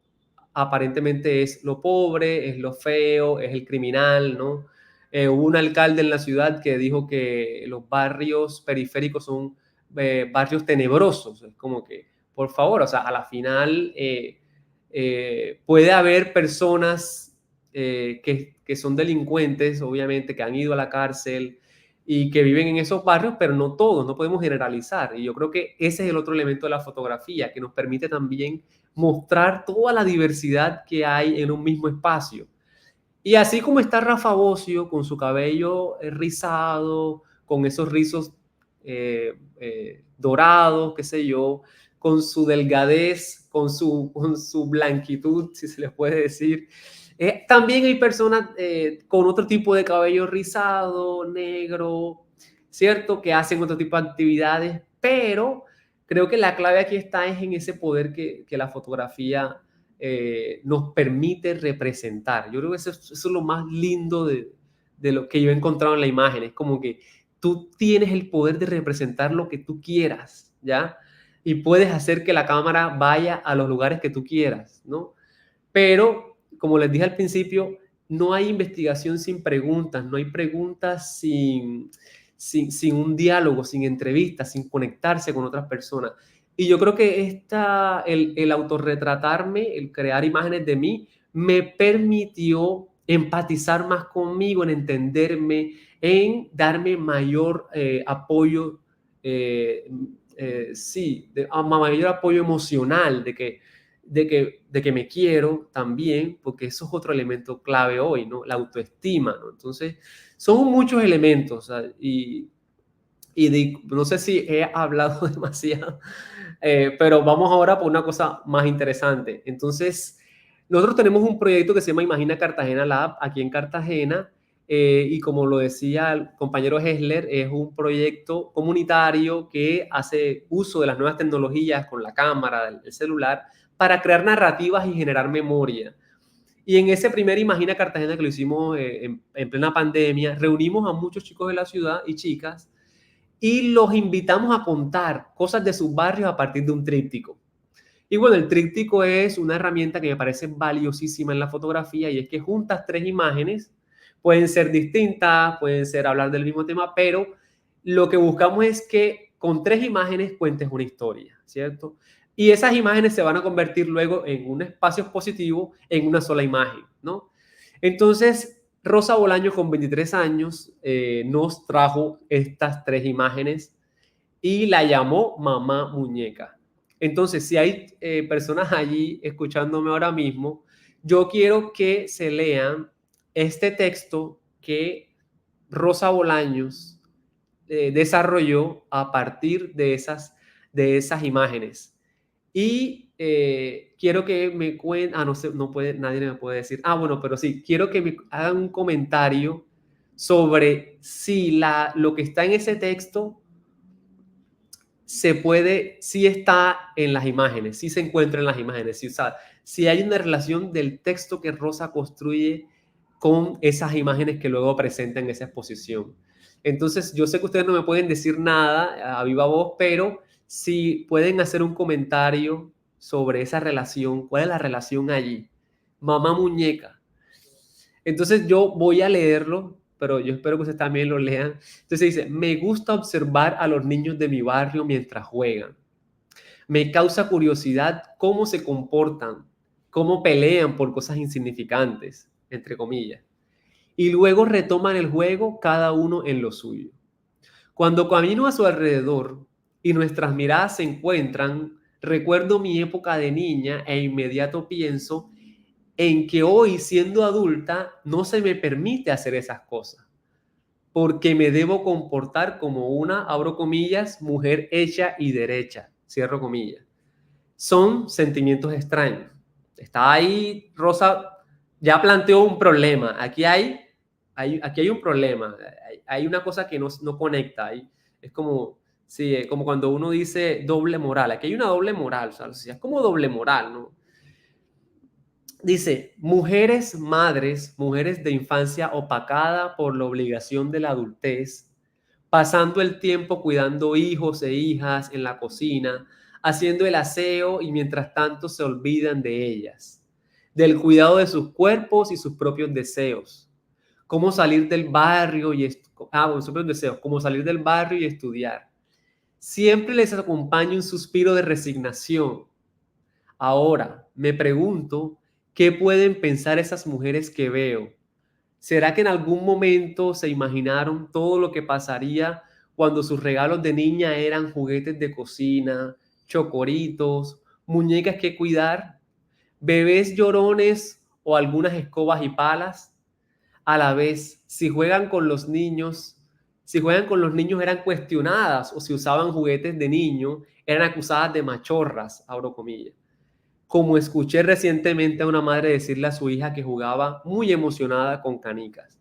aparentemente es lo pobre, es lo feo, es el criminal, ¿no? Hubo un alcalde en la ciudad que dijo que los barrios periféricos son barrios tenebrosos. Es como que, por favor, o sea, a la final puede haber personas que son delincuentes, obviamente, que han ido a la cárcel y que viven en esos barrios, pero no todos, no podemos generalizar. Y yo creo que ese es el otro elemento de la fotografía, que nos permite también mostrar toda la diversidad que hay en un mismo espacio. Y así como está Rafa Bocio con su cabello rizado, con esos rizos dorados, qué sé yo, con su delgadez, con su blanquitud, si se les puede decir. También hay personas con otro tipo de cabello rizado, negro, ¿cierto? Que hacen otro tipo de actividades, pero creo que la clave aquí está es en ese poder que la fotografía nos permite representar. Yo creo que eso es lo más lindo de lo que yo he encontrado en la imagen. Es como que tú tienes el poder de representar lo que tú quieras, ¿ya? Y puedes hacer que la cámara vaya a los lugares que tú quieras, ¿no? Pero, como les dije al principio, no hay investigación sin preguntas, no hay preguntas sin un diálogo, sin entrevistas, sin conectarse con otras personas. Y yo creo que el autorretratarme, el crear imágenes de mí, me permitió empatizar más conmigo, en entenderme, en darme mayor apoyo, sí, mayor apoyo emocional de que me quiero también, porque eso es otro elemento clave hoy, ¿no? La autoestima, ¿no? Entonces, son muchos elementos, o sea, no sé si he hablado demasiado, pero vamos ahora por una cosa más interesante. Entonces, nosotros tenemos un proyecto que se llama Imagina Cartagena Lab aquí en Cartagena, y como lo decía el compañero Hessler, es un proyecto comunitario que hace uso de las nuevas tecnologías con la cámara, el celular, para crear narrativas y generar memoria. Y en ese primer Imagina Cartagena que lo hicimos en plena pandemia, reunimos a muchos chicos de la ciudad y chicas y los invitamos a contar cosas de sus barrios a partir de un tríptico. Y bueno, el tríptico es una herramienta que me parece valiosísima en la fotografía, y es que juntas tres imágenes, pueden ser distintas, pueden ser hablar del mismo tema, pero lo que buscamos es que con tres imágenes cuentes una historia, ¿cierto? Y esas imágenes se van a convertir luego en un espacio expositivo, en una sola imagen, ¿no? Entonces, Rosa Bolaño, con 23 años, nos trajo estas tres imágenes y la llamó Mamá Muñeca. Entonces, si hay personas allí escuchándome ahora mismo, yo quiero que se lean este texto que Rosa Bolaños desarrolló a partir de esas imágenes. Y quiero que me cuenten, no sé, no puede, nadie me puede decir, bueno, pero sí, quiero que me hagan un comentario sobre si lo que está en ese texto si está en las imágenes, si se encuentra en las imágenes, si hay una relación del texto que Rosa construye con esas imágenes que luego presenta en esa exposición. Entonces, yo sé que ustedes no me pueden decir nada a viva voz, pero si pueden hacer un comentario sobre esa relación, ¿cuál es la relación allí? Mamá muñeca. Entonces yo voy a leerlo, pero yo espero que ustedes también lo lean. Entonces dice, me gusta observar a los niños de mi barrio mientras juegan. Me causa curiosidad cómo se comportan, cómo pelean por cosas insignificantes, entre comillas. Y luego retoman el juego cada uno en lo suyo. Cuando camino a su alrededor y nuestras miradas se encuentran, recuerdo mi época de niña e inmediato pienso en que hoy, siendo adulta, no se me permite hacer esas cosas, porque me debo comportar como una, abro comillas, mujer hecha y derecha, cierro comillas. Son sentimientos extraños. Está ahí, Rosa ya planteó un problema. Aquí hay un problema. Hay una cosa que no conecta. Es como, sí, como cuando uno dice doble moral. Aquí hay una doble moral. O sea, es como doble moral, ¿no? Dice, mujeres madres, mujeres de infancia opacada por la obligación de la adultez, pasando el tiempo cuidando hijos e hijas en la cocina, haciendo el aseo y mientras tanto se olvidan de ellas, del cuidado de sus cuerpos y sus propios deseos. Cómo salir del barrio sus propios deseos, cómo salir del barrio y estudiar. Siempre les acompaña un suspiro de resignación. Ahora, me pregunto, ¿qué pueden pensar esas mujeres que veo? ¿Será que en algún momento se imaginaron todo lo que pasaría cuando sus regalos de niña eran juguetes de cocina, chocoritos, muñecas que cuidar, bebés llorones o algunas escobas y palas? A la vez, si juegan con los niños eran cuestionadas o si usaban juguetes de niño, eran acusadas de machorras, abro comillas. Como escuché recientemente a una madre decirle a su hija que jugaba muy emocionada con canicas.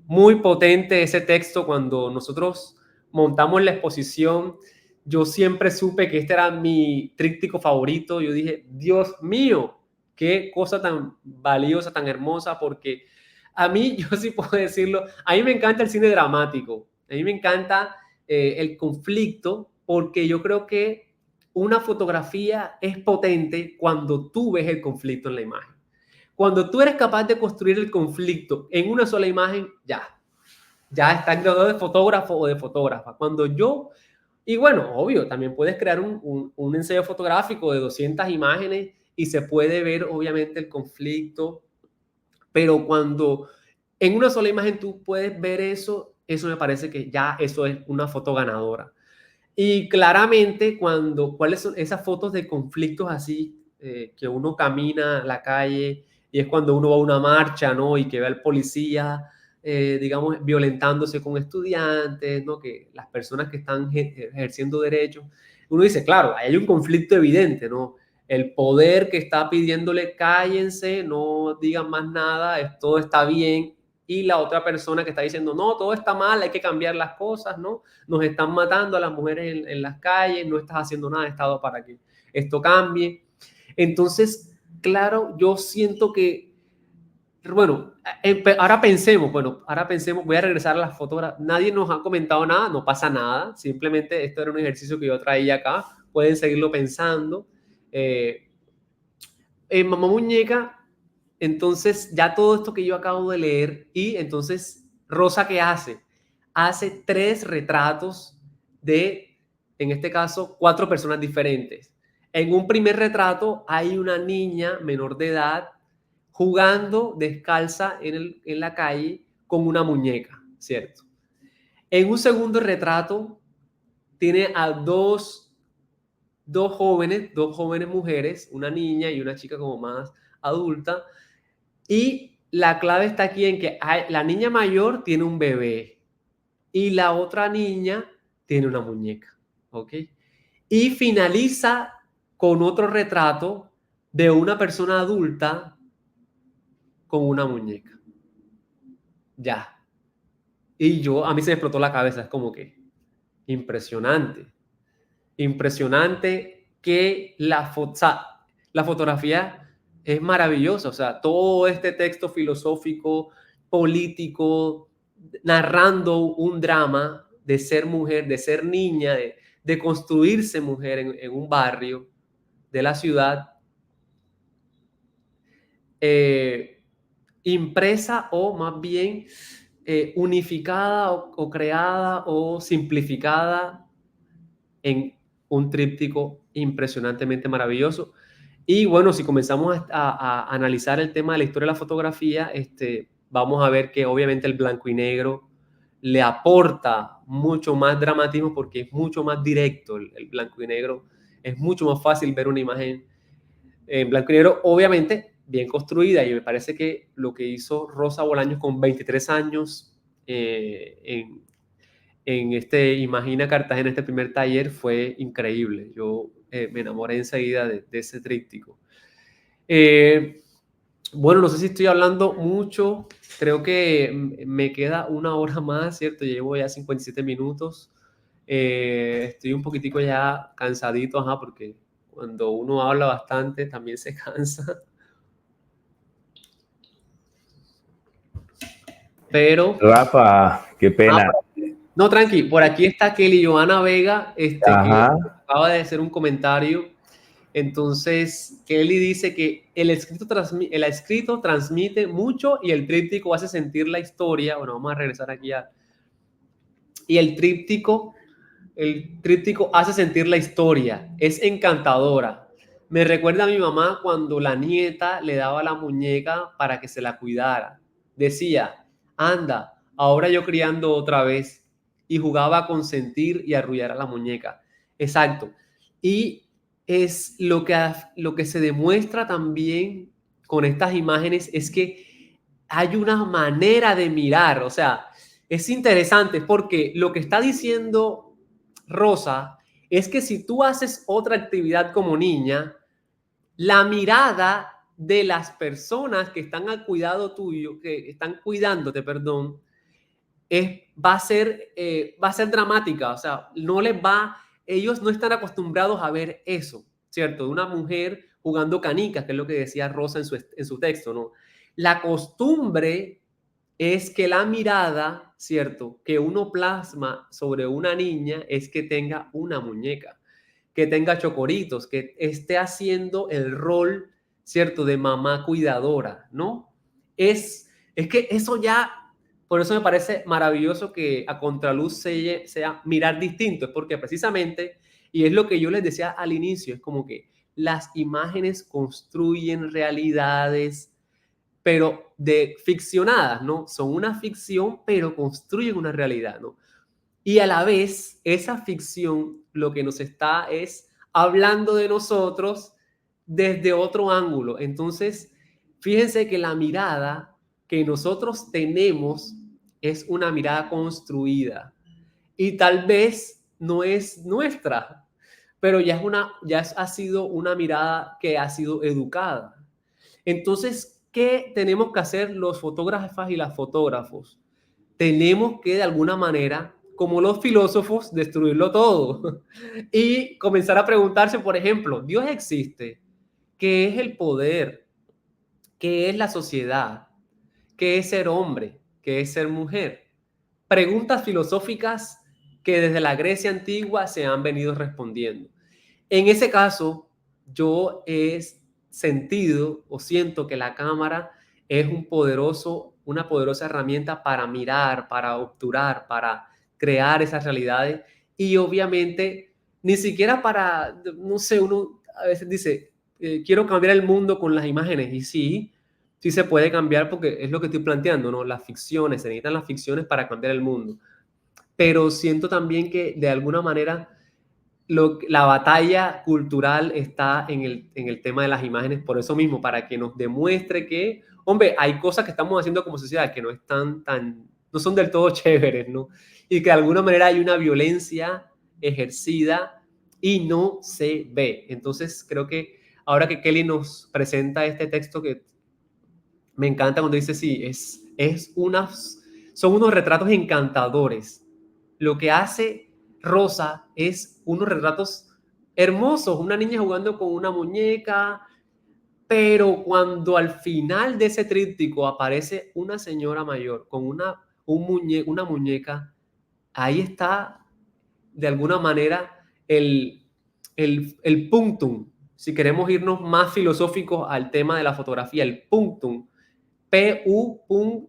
Muy potente ese texto. Cuando nosotros montamos la exposición, yo siempre supe que este era mi tríptico favorito. Yo dije, Dios mío, qué cosa tan valiosa, tan hermosa, porque a mí, yo sí puedo decirlo, a mí me encanta el cine dramático, a mí me encanta el conflicto, porque yo creo que una fotografía es potente cuando tú ves el conflicto en la imagen. Cuando tú eres capaz de construir el conflicto en una sola imagen, ya está en grado de fotógrafo o de fotógrafa. Y bueno, obvio, también puedes crear un ensayo fotográfico de 200 imágenes y se puede ver obviamente el conflicto, pero cuando en una sola imagen tú puedes ver eso me parece que ya eso es una foto ganadora. Y claramente cuáles son esas fotos de conflictos así, que uno camina la calle y es cuando uno va a una marcha, ¿no? Y que ve al policía, digamos, violentándose con estudiantes, ¿no? Que las personas que están ejerciendo derechos, uno dice, claro, hay un conflicto evidente, ¿no? El poder que está pidiéndole cállense, no digan más nada, todo está bien, y la otra persona que está diciendo, no, todo está mal, hay que cambiar las cosas, ¿no? Nos están matando a las mujeres en las calles, no estás haciendo nada, Estado, para que esto cambie. Entonces, claro, yo siento que, bueno, ahora pensemos, voy a regresar a las fotos, nadie nos ha comentado nada, no pasa nada, simplemente esto era un ejercicio que yo traía acá, pueden seguirlo pensando. Mamá Muñeca, entonces ya todo esto que yo acabo de leer, y entonces Rosa, ¿qué hace? Hace 3 retratos en este caso, 4 personas diferentes. En un primer retrato hay una niña menor de edad jugando descalza en la calle con una muñeca, ¿cierto? En un segundo retrato tiene a dos jóvenes mujeres, una niña y una chica como más adulta, Y la clave está aquí en que la niña mayor tiene un bebé y la otra niña tiene una muñeca, ¿ok? Y finaliza con otro retrato de una persona adulta con una muñeca. Ya. Y a mí se me explotó la cabeza, es como que impresionante. Impresionante que o sea, la fotografía es maravillosa, o sea, todo este texto filosófico, político, narrando un drama de ser mujer, de ser niña, de construirse mujer en un barrio de la ciudad, eh, impresa o más bien unificada o creada o simplificada en un tríptico impresionantemente maravilloso. Y bueno, si comenzamos a analizar el tema de la historia de la fotografía, vamos a ver que obviamente el blanco y negro le aporta mucho más dramatismo porque es mucho más directo el blanco y negro. Es mucho más fácil ver una imagen en blanco y negro, obviamente bien construida, y me parece que lo que hizo Rosa Bolaños con 23 años en Imagina Cartagena, este primer taller, fue increíble. Yo me enamoré enseguida de ese tríptico. Bueno, no sé si estoy hablando mucho, creo que me queda una hora más, ¿cierto? Llevo ya 57 minutos. Estoy un poquitico ya cansadito, ajá, porque cuando uno habla bastante también se cansa. Pero, Rafa, qué pena. no, tranqui, por aquí está Kelly Joana Vega, que Ajá. acaba de hacer un comentario. Entonces, Kelly dice que el escrito transmite mucho y el tríptico hace sentir la historia. Bueno, vamos a regresar aquí y el tríptico hace sentir la historia. Es encantadora. Me recuerda a mi mamá cuando la nieta le daba la muñeca para que se la cuidara. Decía, anda, ahora yo criando otra vez. Y jugaba a consentir y arrullar a la muñeca. Exacto. Y es lo que se demuestra también con estas imágenes es que hay una manera de mirar, o sea, es interesante porque lo que está diciendo Rosa es que si tú haces otra actividad como niña, la mirada de las personas que están al cuidado tuyo, que están cuidándote, perdón, va a ser dramática, o sea, ellos no están acostumbrados a ver eso, ¿cierto? De una mujer jugando canicas, que es lo que decía Rosa en su texto, ¿no? La costumbre es que la mirada, ¿cierto? Que uno plasma sobre una niña es que tenga una muñeca, que tenga chocoritos, que esté haciendo el rol, ¿cierto? De mamá cuidadora, ¿no? Es que eso ya, por eso me parece maravilloso que a contraluz sea mirar distinto, es porque precisamente, y es lo que yo les decía al inicio, es como que las imágenes construyen realidades, pero de ficcionadas, ¿no? Son una ficción, pero construyen una realidad, ¿no? Y a la vez, esa ficción lo que nos está es hablando de nosotros desde otro ángulo. Entonces, fíjense que la mirada que nosotros tenemos es una mirada construida y tal vez no es nuestra, pero ha sido una mirada que ha sido educada. Entonces, ¿qué tenemos que hacer los fotógrafos y las fotógrafos? Tenemos que de alguna manera, como los filósofos, destruirlo todo y comenzar a preguntarse, por ejemplo, ¿Dios existe? ¿Qué es el poder? ¿Qué es la sociedad? ¿Qué es ser hombre? ¿Qué es ser mujer? Preguntas filosóficas que desde la Grecia antigua se han venido respondiendo. En ese caso, yo he sentido o siento que la cámara es una poderosa herramienta para mirar, para obturar, para crear esas realidades y obviamente ni siquiera para, no sé, uno a veces dice, quiero cambiar el mundo con las imágenes y sí, sí se puede cambiar porque es lo que estoy planteando, ¿no? Las ficciones, se necesitan las ficciones para cambiar el mundo, pero siento también que de alguna manera la batalla cultural está en el tema de las imágenes por eso mismo, para que nos demuestre que hombre, hay cosas que estamos haciendo como sociedad que no están no son del todo chéveres, ¿no? Y que de alguna manera hay una violencia ejercida y no se ve. Entonces, creo que ahora que Kelly nos presenta este texto que me encanta cuando dice, sí, son unos retratos encantadores. Lo que hace Rosa es unos retratos hermosos, una niña jugando con una muñeca, pero cuando al final de ese tríptico aparece una señora mayor con una muñeca, ahí está de alguna manera el punctum. Si queremos irnos más filosóficos al tema de la fotografía, el punctum, Punctum,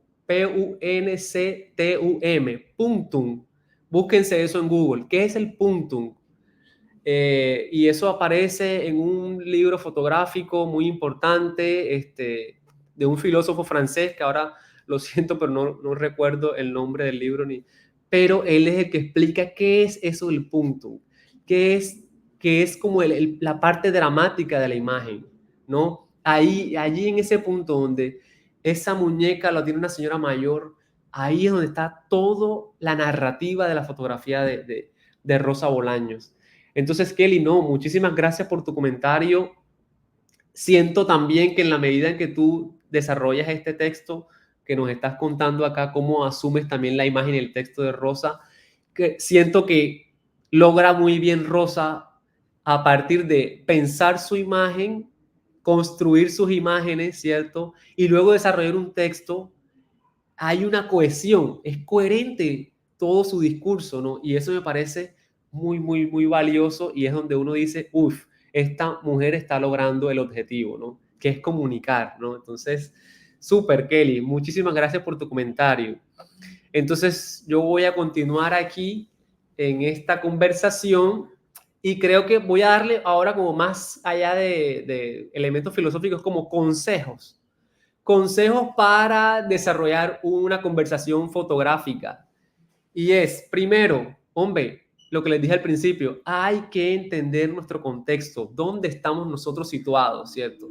punctum. Búsquense eso en Google. ¿Qué es el punctum? Y eso aparece en un libro fotográfico muy importante de un filósofo francés que ahora lo siento, pero no recuerdo el nombre del libro, pero él es el que explica qué es eso del punctum, qué es como la parte dramática de la imagen, ¿no? Allí en ese punto donde esa muñeca lo tiene una señora mayor, ahí es donde está toda la narrativa de la fotografía de Rosa Bolaños. Entonces, Kelly, no, muchísimas gracias por tu comentario. Siento también que en la medida en que tú desarrollas este texto que nos estás contando acá, cómo asumes también la imagen y el texto de Rosa, que siento que logra muy bien Rosa a partir de pensar su imagen, construir sus imágenes, ¿cierto? Y luego desarrollar un texto. Hay una cohesión, es coherente todo su discurso, ¿no? Y eso me parece muy, muy, muy valioso y es donde uno dice, uff, esta mujer está logrando el objetivo, ¿no? Que es comunicar, ¿no? Entonces, súper, Kelly, muchísimas gracias por tu comentario. Entonces, yo voy a continuar aquí en esta conversación y creo que voy a darle ahora como más allá de elementos filosóficos como consejos para desarrollar una conversación fotográfica. Y es, primero, hombre, lo que les dije al principio, hay que entender nuestro contexto, dónde estamos nosotros situados, ¿cierto?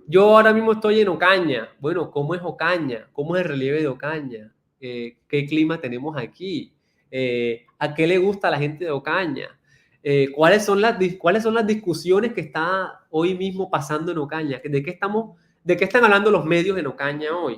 Yo ahora mismo estoy en Ocaña. Bueno, ¿cómo es Ocaña? ¿Cómo es el relieve de Ocaña? ¿Qué clima tenemos aquí? ¿A qué le gusta a la gente de Ocaña? ¿Cuáles son las discusiones que está hoy mismo pasando en Ocaña? ¿De qué están hablando los medios en Ocaña hoy?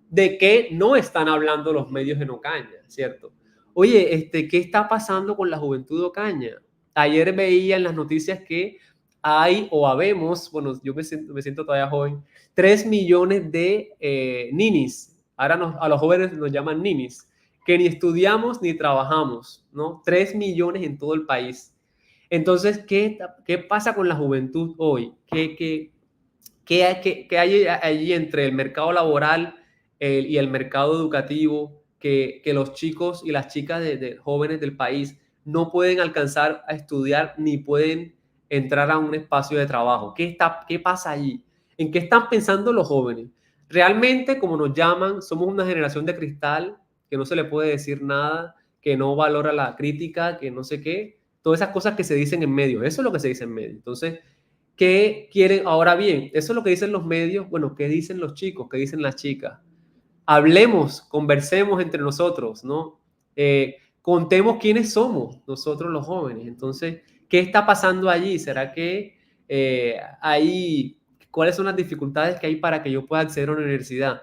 ¿De qué no están hablando los medios en Ocaña? ¿Cierto? Oye, ¿qué está pasando con la juventud de Ocaña? Ayer veía en las noticias que hay o habemos, bueno, yo me siento todavía joven, 3 millones de ninis. Ahora a los jóvenes nos llaman ninis, que ni estudiamos ni trabajamos, ¿no? 3 millones en todo el país. Entonces, ¿qué pasa con la juventud hoy? ¿Qué hay allí entre el mercado laboral y el mercado educativo que los chicos y las chicas de jóvenes del país no pueden alcanzar a estudiar ni pueden entrar a un espacio de trabajo? ¿Qué pasa allí? ¿En qué están pensando los jóvenes? Realmente, como nos llaman, somos una generación de cristal que no se le puede decir nada, que no valora la crítica, que no sé qué, todas esas cosas que se dicen en medio, eso es lo que se dice en medio. Entonces, ¿qué quieren? Ahora bien, eso es lo que dicen los medios. Bueno, ¿qué dicen los chicos? ¿Qué dicen las chicas? Hablemos, conversemos entre nosotros, ¿no? Contemos quiénes somos nosotros los jóvenes. Entonces, ¿qué está pasando allí? ¿Será que cuáles son las dificultades que hay para que yo pueda acceder a una universidad?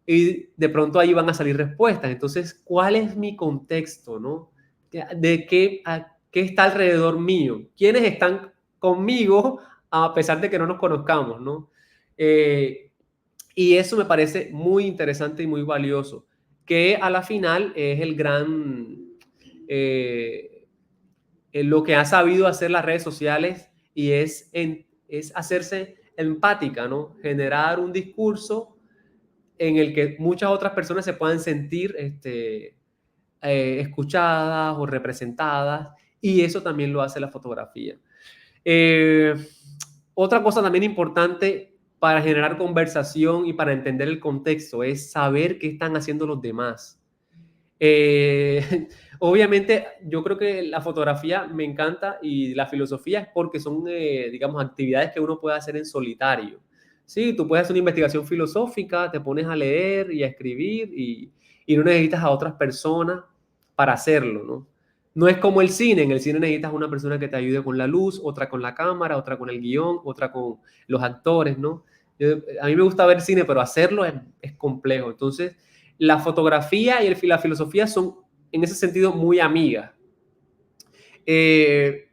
Y de pronto ahí van a salir respuestas. Entonces, ¿cuál es mi contexto, no? ¿Qué está alrededor mío? ¿Quiénes están conmigo a pesar de que no nos conozcamos, ¿no? Y eso me parece muy interesante y muy valioso, que a la final es lo que ha sabido hacer las redes sociales y es hacerse empática, ¿no? Generar un discurso en el que muchas otras personas se puedan sentir escuchadas o representadas, y eso también lo hace la fotografía. Otra cosa también importante para generar conversación y para entender el contexto es saber qué están haciendo los demás. Obviamente, yo creo que la fotografía me encanta y la filosofía es porque son, digamos, actividades que uno puede hacer en solitario. Sí, tú puedes hacer una investigación filosófica, te pones a leer y a escribir y no necesitas a otras personas para hacerlo, ¿no? No es como el cine. En el cine necesitas una persona que te ayude con la luz, otra con la cámara, otra con el guión, otra con los actores, ¿no? A mí me gusta ver cine, pero hacerlo es complejo. Entonces, la fotografía y la filosofía son, en ese sentido, muy amigas. Eh,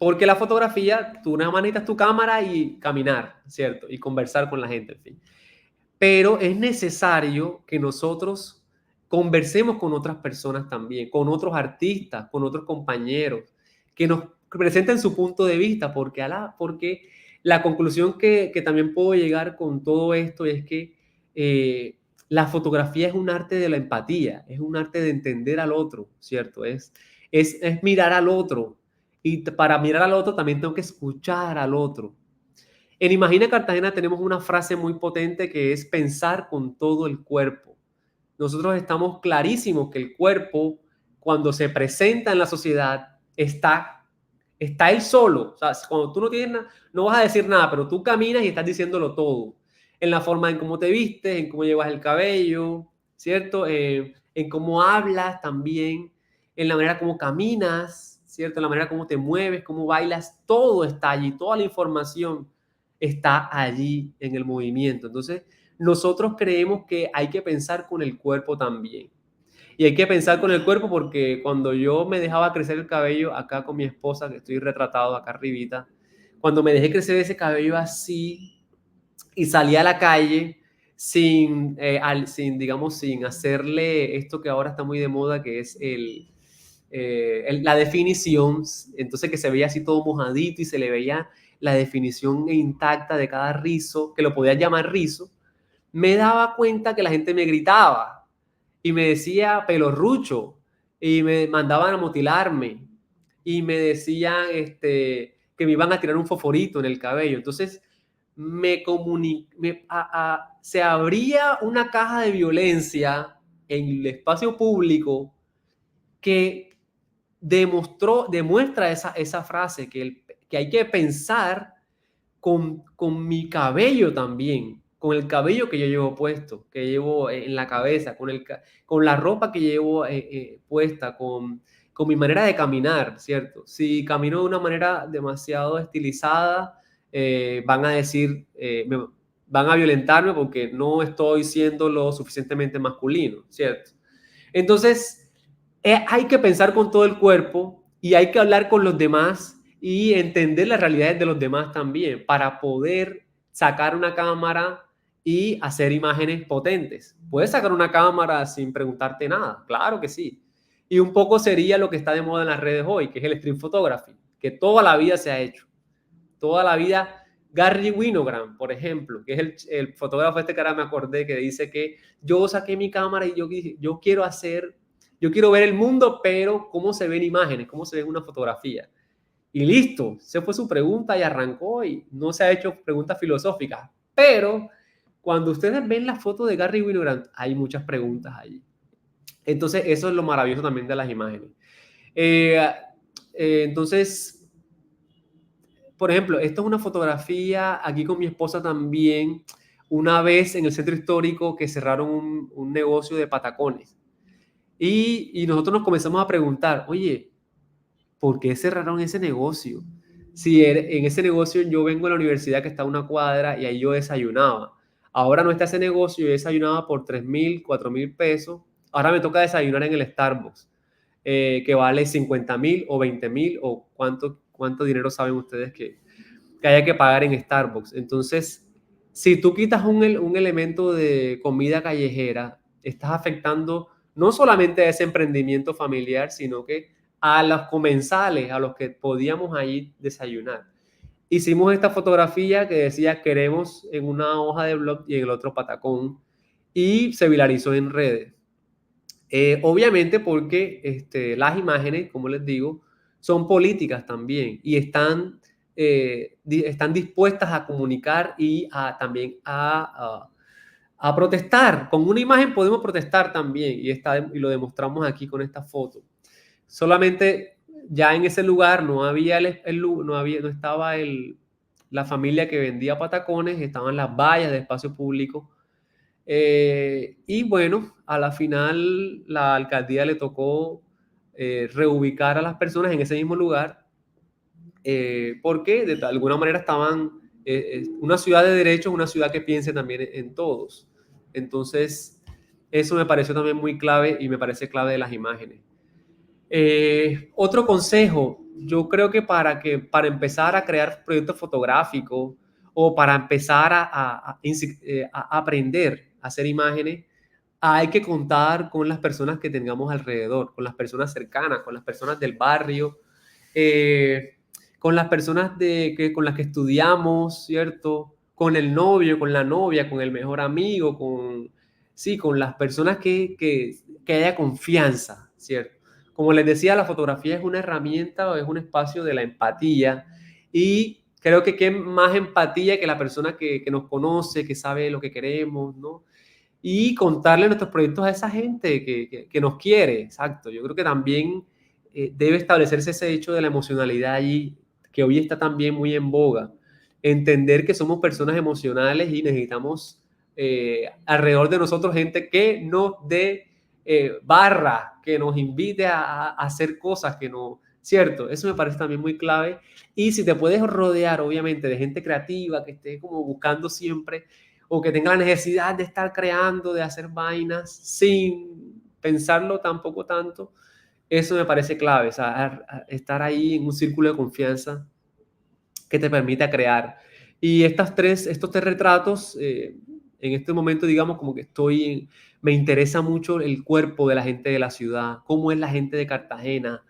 Porque la fotografía, tú nada más necesitas tu cámara y caminar, ¿cierto? Y conversar con la gente, en fin. Pero es necesario que nosotros conversemos con otras personas también, con otros artistas, con otros compañeros, que nos presenten su punto de vista, porque la conclusión que también puedo llegar con todo esto es que la fotografía es un arte de la empatía, es un arte de entender al otro, ¿cierto? Es mirar al otro. Y para mirar al otro también tengo que escuchar al otro. En Imagina Cartagena tenemos una frase muy potente que es pensar con todo el cuerpo. Nosotros estamos clarísimos que el cuerpo, cuando se presenta en la sociedad, está él solo. O sea, cuando tú no tienes nada, no vas a decir nada, pero tú caminas y estás diciéndolo todo. En la forma en cómo te vistes, en cómo llevas el cabello, ¿cierto? En cómo hablas también, en la manera como caminas, ¿cierto? En la manera como te mueves, cómo bailas, todo está allí, toda la información está allí en el movimiento. Entonces, nosotros creemos que hay que pensar con el cuerpo también. Y hay que pensar con el cuerpo porque cuando yo me dejaba crecer el cabello acá con mi esposa, que estoy retratado acá arribita, cuando me dejé crecer ese cabello así y salí a la calle digamos, sin hacerle esto que ahora está muy de moda, que es la definición, entonces que se veía así todo mojadito y se le veía la definición intacta de cada rizo, que lo podía llamar rizo, me daba cuenta que la gente me gritaba y me decía pelorrucho y me mandaban a mutilarme y me decían que me iban a tirar un fosforito en el cabello. Entonces se abría una caja de violencia en el espacio público que demuestra esa frase, que hay que pensar con mi cabello también, con el cabello que yo llevo puesto, que llevo en la cabeza, con la ropa que llevo puesta, con mi manera de caminar, ¿cierto? Si camino de una manera demasiado estilizada, van a decir, van a violentarme porque no estoy siendo lo suficientemente masculino, ¿cierto? Entonces, hay que pensar con todo el cuerpo y hay que hablar con los demás y entender las realidades de los demás también para poder sacar una cámara y hacer imágenes potentes. Puedes sacar una cámara sin preguntarte nada, claro que sí. Y un poco sería lo que está de moda en las redes hoy, que es el street photography, que toda la vida se ha hecho. Toda la vida. Gary Winogrand, por ejemplo, que es el fotógrafo que ahora me acordé, que dice que yo saqué mi cámara y yo quiero ver el mundo, pero cómo se ven imágenes, cómo se ve una fotografía. Y listo, se fue su pregunta y arrancó y no se ha hecho preguntas filosóficas. Pero cuando ustedes ven la foto de Gary Winogrand, hay muchas preguntas allí. Entonces, eso es lo maravilloso también de las imágenes. Entonces, por ejemplo, esto es una fotografía aquí con mi esposa también, una vez en el centro histórico que cerraron un negocio de patacones. Y nosotros nos comenzamos a preguntar, oye, ¿por qué cerraron ese negocio? Si en ese negocio yo vengo a la universidad que está a una cuadra y ahí yo desayunaba. Ahora no está ese negocio, yo desayunaba por 3,000, 4,000 pesos. Ahora me toca desayunar en el Starbucks, que vale 50,000 o 20,000 o cuánto dinero saben ustedes que haya que pagar en Starbucks. Entonces, si tú quitas un elemento de comida callejera, estás afectando no solamente a ese emprendimiento familiar, sino que a los comensales, a los que podíamos ahí desayunar. Hicimos esta fotografía que decía queremos en una hoja de blog y en el otro patacón y se viralizó en redes. Obviamente porque las imágenes, como les digo, son políticas también y están dispuestas a comunicar y también a protestar. Con una imagen podemos protestar también y lo demostramos aquí con esta foto. Solamente ya en ese lugar no había no estaba la familia que vendía patacones, estaban las vallas de espacio público. Y bueno, a la final la alcaldía le tocó reubicar a las personas en ese mismo lugar, porque de alguna manera estaban, una ciudad de derechos, una ciudad que piense también en todos. Entonces, eso me pareció también muy clave y me parece clave de las imágenes. Otro consejo, yo creo que para empezar a crear proyectos fotográficos o para empezar a aprender a hacer imágenes, hay que contar con las personas que tengamos alrededor, con las personas cercanas, con las personas del barrio, eh, con las personas con las que estudiamos, ¿cierto? Con el novio, con la novia, con el mejor amigo, sí, con las personas que haya confianza, ¿cierto? Como les decía, la fotografía es una herramienta o es un espacio de la empatía y creo que qué más empatía que la persona que nos conoce, que sabe lo que queremos, ¿no? Y contarle nuestros proyectos a esa gente que nos quiere, exacto. Yo creo que también debe establecerse ese hecho de la emocionalidad allí, que hoy está también muy en boga. Entender que somos personas emocionales y necesitamos alrededor de nosotros gente que nos dé barra, que nos invite a hacer cosas, que no, ¿cierto? Eso me parece también muy clave. Y si te puedes rodear, obviamente, de gente creativa que esté como buscando siempre o que tenga la necesidad de estar creando, de hacer vainas sin pensarlo tampoco tanto, eso me parece clave, o sea, estar ahí en un círculo de confianza que te permita crear. Y estos tres retratos, en este momento, digamos, como que me interesa mucho el cuerpo de la gente de la ciudad, cómo es la gente de Cartagena,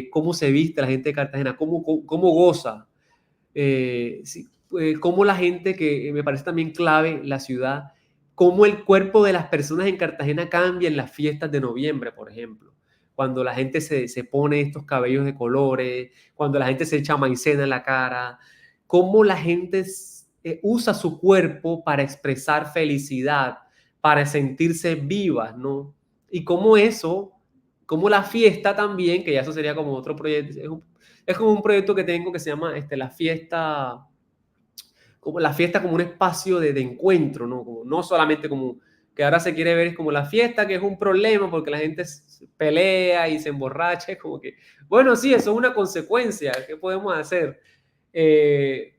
cómo se viste la gente de Cartagena, cómo goza, sí, cómo la gente, que me parece también clave, la ciudad, cómo el cuerpo de las personas en Cartagena cambia en las fiestas de noviembre, por ejemplo. Cuando la gente se pone estos cabellos de colores, cuando la gente se echa maicena en la cara, cómo la gente usa su cuerpo para expresar felicidad, para sentirse vivas, ¿no? Y cómo eso, cómo la fiesta también, que ya eso sería como otro proyecto, es como un proyecto que tengo que se llama la fiesta como un espacio de encuentro, ¿no? Como, no solamente como que ahora se quiere ver es como la fiesta, que es un problema porque la gente pelea y se emborracha, es como que, bueno, sí, eso es una consecuencia, ¿qué podemos hacer?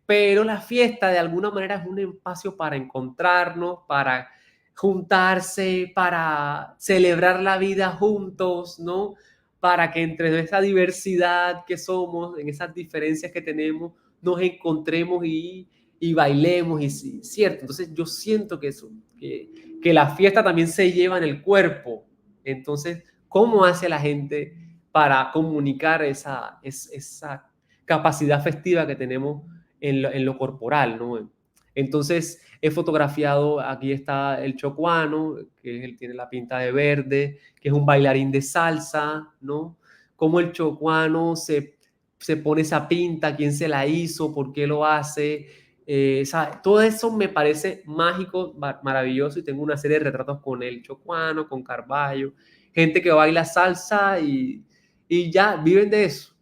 Pero la fiesta de alguna manera es un espacio para encontrarnos, para juntarse, para celebrar la vida juntos, ¿no? Para que entre esa diversidad que somos, en esas diferencias que tenemos, nos encontremos y bailemos, y cierto. Entonces yo siento que eso, que la fiesta también se lleva en el cuerpo. Entonces, ¿cómo hace la gente para comunicar esa capacidad festiva que tenemos en lo corporal, ¿no? Entonces, he fotografiado, aquí está el chocuano, que él tiene la pinta de verde, que es un bailarín de salsa, ¿no? Cómo el chocuano se pone esa pinta, quién se la hizo, por qué lo hace. Todo eso me parece mágico, maravilloso, y tengo una serie de retratos con el chocuano, con Carballo, gente que baila salsa y ya viven de eso.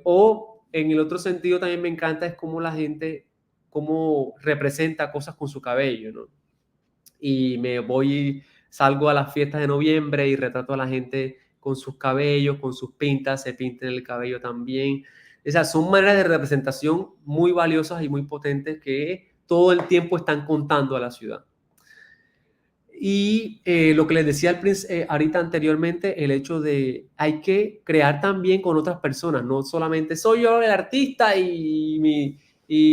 O en el otro sentido también me encanta es cómo la gente, cómo representa cosas con su cabello, ¿no? Y salgo a las fiestas de noviembre y retrato a la gente con sus cabellos, con sus pintas, se pinten el cabello también. O sea, son maneras de representación muy valiosas y muy potentes que todo el tiempo están contando a la ciudad. Y lo que les decía ahorita anteriormente, el hecho de hay que crear también con otras personas, no solamente soy yo el artista y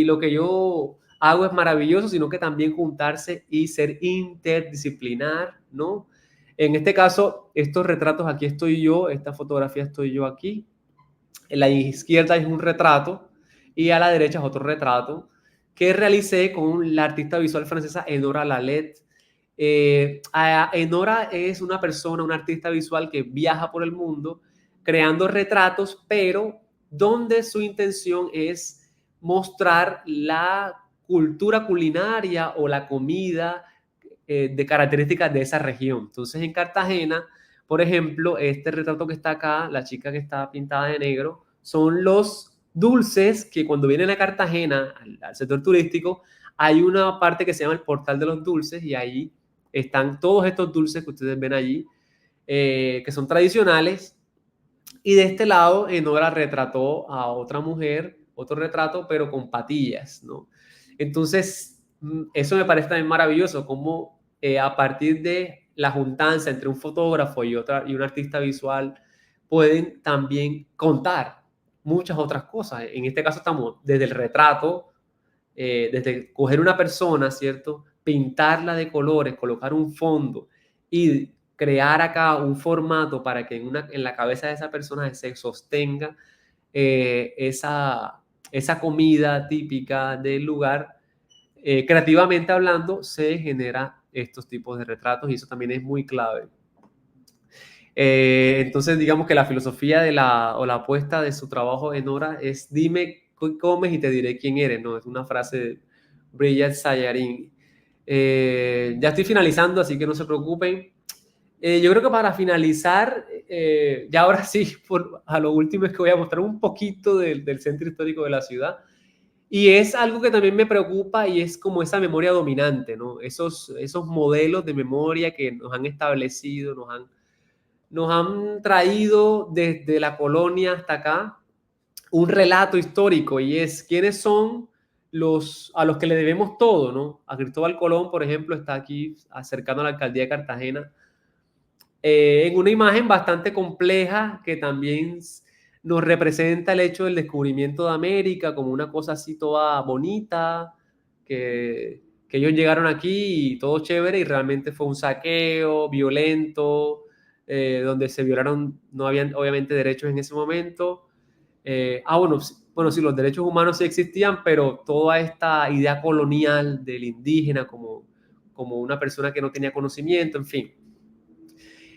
lo que yo hago es maravilloso, sino que también juntarse y ser interdisciplinar, ¿no? En este caso, estos retratos, aquí estoy yo, esta fotografía estoy yo aquí, en la izquierda es un retrato y a la derecha es otro retrato que realicé con la artista visual francesa Enora Lalette. Enora es una persona, una artista visual que viaja por el mundo creando retratos, pero donde su intención es mostrar la cultura culinaria o la comida de características de esa región. Entonces, en Cartagena, por ejemplo, este retrato que está acá, la chica que está pintada de negro, son dulces que cuando vienen a Cartagena, al sector turístico, hay una parte que se llama el Portal de los Dulces y ahí están todos estos dulces que ustedes ven allí, que son tradicionales. Y de este lado, Nora retrató a otra mujer, otro retrato, pero con patillas, ¿no? Entonces, eso me parece también maravilloso, como a partir de la juntanza entre un fotógrafo y un artista visual, pueden también contar muchas otras cosas. En este caso estamos desde el retrato, desde coger una persona, ¿cierto? Pintarla de colores, colocar un fondo y crear acá un formato para que en la cabeza de esa persona se sostenga esa comida típica del lugar. Creativamente hablando, se genera estos tipos de retratos y eso también es muy clave. Entonces, digamos que la filosofía o la apuesta de su trabajo en Nora es dime qué comes y te diré quién eres, ¿no? Es una frase de Brillat Sayarin. Ya estoy finalizando, así que no se preocupen. Yo creo que para finalizar, ya ahora sí, a lo último es que voy a mostrar un poquito del centro histórico de la ciudad. Y es algo que también me preocupa y es como esa memoria dominante, ¿no? Esos modelos de memoria que nos han establecido, nos han traído desde la colonia hasta acá un relato histórico y es quiénes son a los que le debemos todo, ¿no? A Cristóbal Colón, por ejemplo, está aquí acercando a la alcaldía de Cartagena, en una imagen bastante compleja que también nos representa el hecho del descubrimiento de América como una cosa así toda bonita, que ellos llegaron aquí y todo chévere y realmente fue un saqueo violento, donde se violaron, no habían obviamente derechos en ese momento. Bueno, sí, los derechos humanos sí existían, pero toda esta idea colonial del indígena como una persona que no tenía conocimiento, en fin.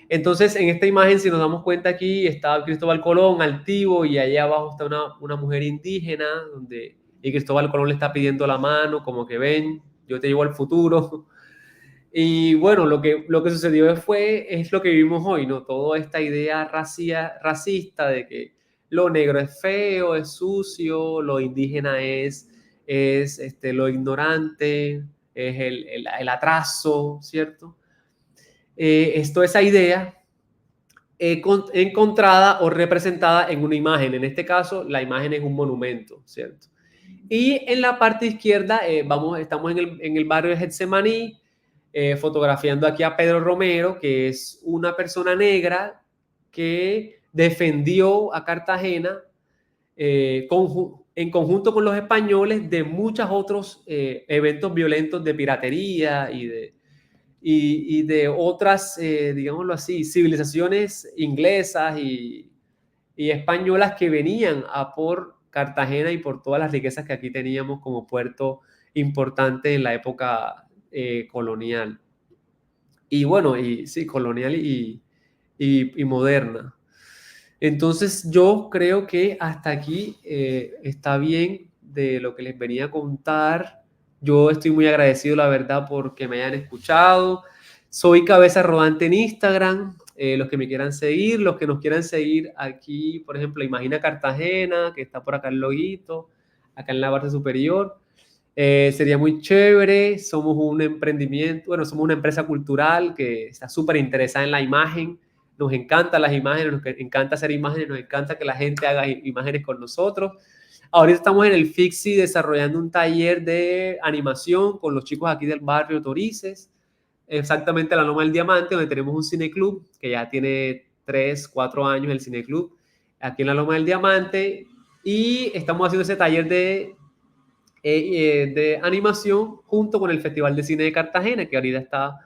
Entonces, en esta imagen, si nos damos cuenta aquí, está Cristóbal Colón altivo y allá abajo está una mujer indígena y Cristóbal Colón le está pidiendo la mano, como que ven, yo te llevo al futuro. Y bueno, lo que sucedió es lo que vivimos hoy, ¿no? Toda esta idea racista de que lo negro es feo, es sucio, lo indígena es lo ignorante, es el atraso, ¿cierto? Esa idea encontrada o representada en una imagen. En este caso, la imagen es un monumento, ¿cierto? Y en la parte izquierda, estamos en el barrio de Getsemaní, fotografiando aquí a Pedro Romero, que es una persona negra que defendió a Cartagena en conjunto con los españoles de muchos otros eventos violentos de piratería y de otras, digámoslo así, civilizaciones inglesas y españolas que venían a por Cartagena y por todas las riquezas que aquí teníamos como puerto importante en la época colonial. Y bueno, y sí, colonial y moderna. Entonces yo creo que hasta aquí está bien de lo que les venía a contar. Yo estoy muy agradecido, la verdad, porque me hayan escuchado. Soy Cabeza Rodante en Instagram. Los que me quieran seguir, los que nos quieran seguir aquí, por ejemplo, Imagina Cartagena, que está por acá el loguito, acá en la parte superior. Sería muy chévere. Somos un emprendimiento, bueno, somos una empresa cultural que está súper interesada en la imagen. Nos encantan las imágenes, nos encanta hacer imágenes, nos encanta que la gente haga imágenes con nosotros. Ahorita estamos en el FIXI desarrollando un taller de animación con los chicos aquí del barrio Torices, exactamente la Loma del Diamante, donde tenemos un cineclub que ya tiene 3, 4 años el cineclub, aquí en la Loma del Diamante, y estamos haciendo ese taller de animación junto con el Festival de Cine de Cartagena, que ahorita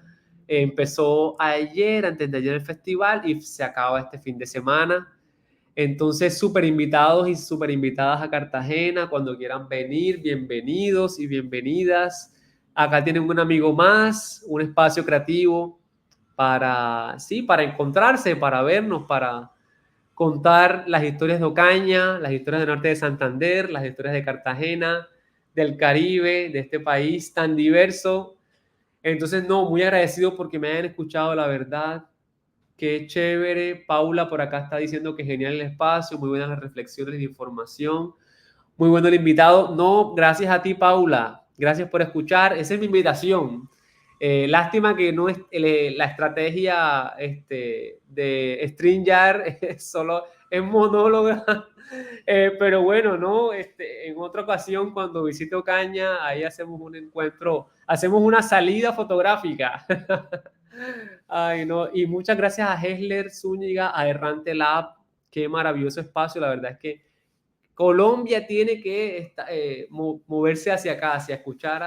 empezó ayer, antes de ayer el festival y se acaba este fin de semana. Entonces, súper invitados y súper invitadas a Cartagena. Cuando quieran venir, bienvenidos y bienvenidas. Acá tienen un amigo más, un espacio creativo para encontrarse, para vernos, para contar las historias de Ocaña, las historias del norte de Santander, las historias de Cartagena, del Caribe, de este país tan diverso. Entonces, no, muy agradecido porque me hayan escuchado, la verdad. Qué chévere. Paula por acá está diciendo que genial el espacio, muy buenas las reflexiones de información. Muy bueno el invitado. No, gracias a ti, Paula. Gracias por escuchar. Esa es mi invitación. Lástima que no es la estrategia de StreamYard solo es monóloga. Pero bueno, ¿no? En otra ocasión, cuando visite Ocaña, ahí hacemos un encuentro, hacemos una salida fotográfica. Ay, no. Y muchas gracias a Hesler Zúñiga, a Errante Lab. Qué maravilloso espacio. La verdad es que Colombia tiene que moverse hacia acá, hacia escuchar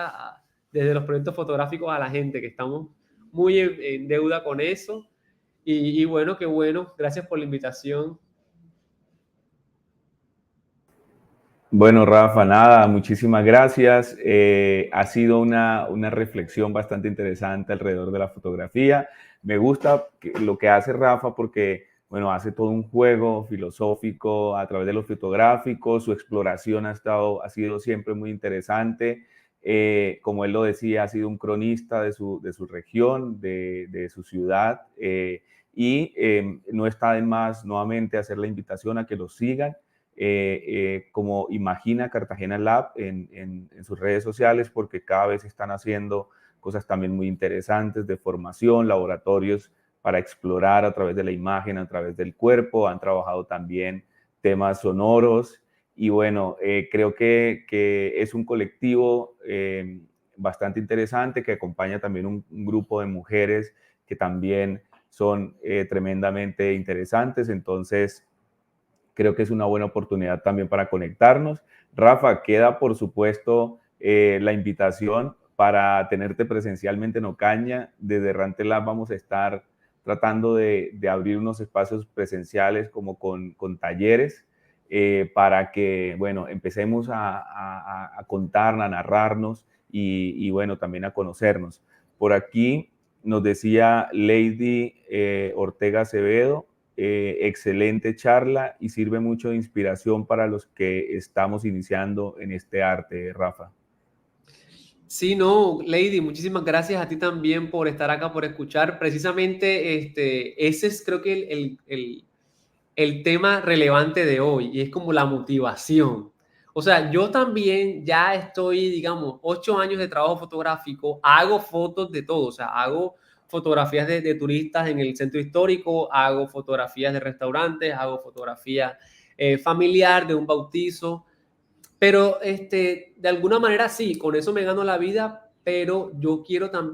desde los proyectos fotográficos a la gente, que estamos muy en deuda con eso. Y bueno, qué bueno. Gracias por la invitación. Bueno, Rafa, nada, muchísimas gracias. Ha sido una reflexión bastante interesante alrededor de la fotografía. Me gusta lo que hace Rafa porque, bueno, hace todo un juego filosófico a través de los fotográficos. Su exploración ha sido siempre muy interesante. Como él lo decía, ha sido un cronista de su región, de su ciudad. No está de más nuevamente hacer la invitación a que lo sigan como Imagina Cartagena Lab en sus redes sociales, porque cada vez están haciendo cosas también muy interesantes de formación, laboratorios para explorar a través de la imagen, a través del cuerpo. Han trabajado también temas sonoros y bueno, creo que es un colectivo bastante interesante que acompaña también un grupo de mujeres que también son tremendamente interesantes. Entonces, creo que es una buena oportunidad también para conectarnos. Rafa, queda por supuesto la invitación para tenerte presencialmente en Ocaña. Desde Errante Lab vamos a estar tratando de abrir unos espacios presenciales como con talleres para que, bueno, empecemos a contar, a narrarnos bueno, también a conocernos. Por aquí nos decía Lady Ortega Acevedo, excelente charla y sirve mucho de inspiración para los que estamos iniciando en este arte, Rafa. Sí, no, Lady, muchísimas gracias a ti también por estar acá, por escuchar. Precisamente ese es creo que el tema relevante de hoy y es como la motivación. O sea, yo también ya estoy, digamos, 8 años de trabajo fotográfico, hago fotos de todo, o sea, hago fotografías de turistas en el centro histórico, hago fotografías de restaurantes, hago fotografía familiar de un bautizo, pero de alguna manera sí, con eso me gano la vida, pero yo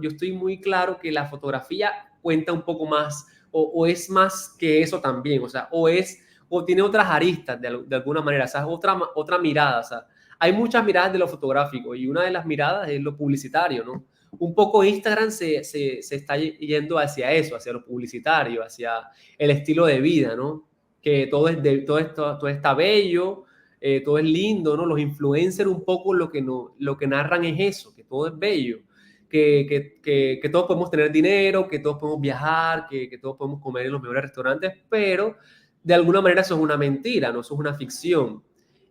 estoy muy claro que la fotografía cuenta un poco más o es más que eso también, o sea, o tiene otras aristas de alguna manera, o sea, otra mirada, o sea, hay muchas miradas de lo fotográfico y una de las miradas es lo publicitario, ¿no? Un poco Instagram se está yendo hacia eso, hacia lo publicitario, hacia el estilo de vida, ¿no? Que todo está bello, todo es lindo, ¿no? Los influencers un poco lo que narran es eso, que todo es bello, que todos podemos tener dinero, que todos podemos viajar, que todos podemos comer en los mejores restaurantes, pero de alguna manera eso es una mentira, ¿no? Eso es una ficción.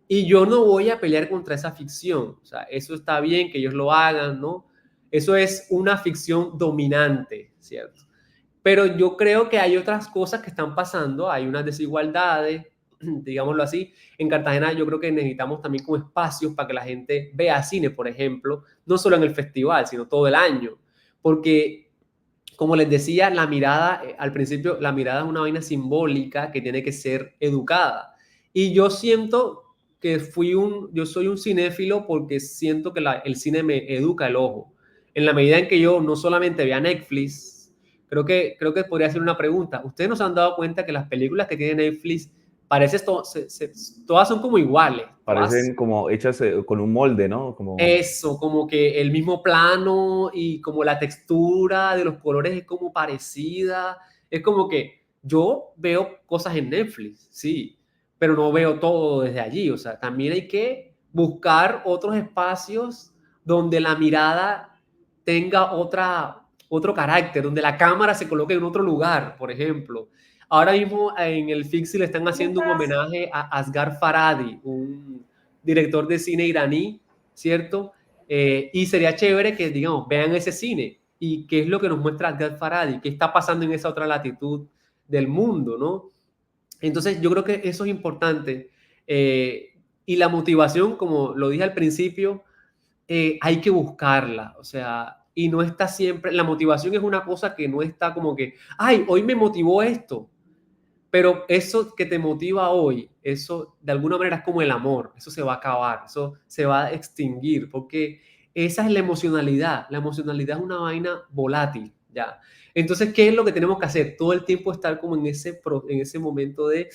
Y yo no voy a pelear contra esa ficción, o sea, eso está bien que ellos lo hagan, ¿no? Eso es una ficción dominante, ¿cierto? Pero yo creo que hay otras cosas que están pasando, hay unas desigualdades, digámoslo así. En Cartagena yo creo que necesitamos también como espacios para que la gente vea cine, por ejemplo, no solo en el festival, sino todo el año. Porque, como les decía, la mirada, al principio, la mirada es una vaina simbólica que tiene que ser educada. Y yo siento que yo soy un cinéfilo porque siento que el cine me educa el ojo. En la medida en que yo no solamente vea Netflix, creo que podría ser una pregunta. ¿Ustedes no se han dado cuenta que las películas que tiene Netflix todas son como iguales? Todas Parecen como hechas con un molde, ¿no? Como... eso, como que el mismo plano y como la textura de los colores es como parecida. Es como que yo veo cosas en Netflix, sí, pero no veo todo desde allí. O sea, también hay que buscar otros espacios donde la mirada tenga otro carácter, donde la cámara se coloque en otro lugar, por ejemplo. Ahora mismo en el Fixi le están haciendo un homenaje a Asghar Farhadi, un director de cine iraní, ¿cierto? Y sería chévere que, digamos, vean ese cine y qué es lo que nos muestra Asghar Farhadi, qué está pasando en esa otra latitud del mundo, ¿no? Entonces, yo creo que eso es importante. Y la motivación, como lo dije al principio, hay que buscarla, o sea, y no está siempre, la motivación es una cosa que no está como que, ay, hoy me motivó esto, pero eso que te motiva hoy, eso de alguna manera es como el amor, eso se va a acabar, eso se va a extinguir, porque esa es la emocionalidad es una vaina volátil, ¿ya? Entonces, ¿qué es lo que tenemos que hacer? Todo el tiempo estar como en ese momento de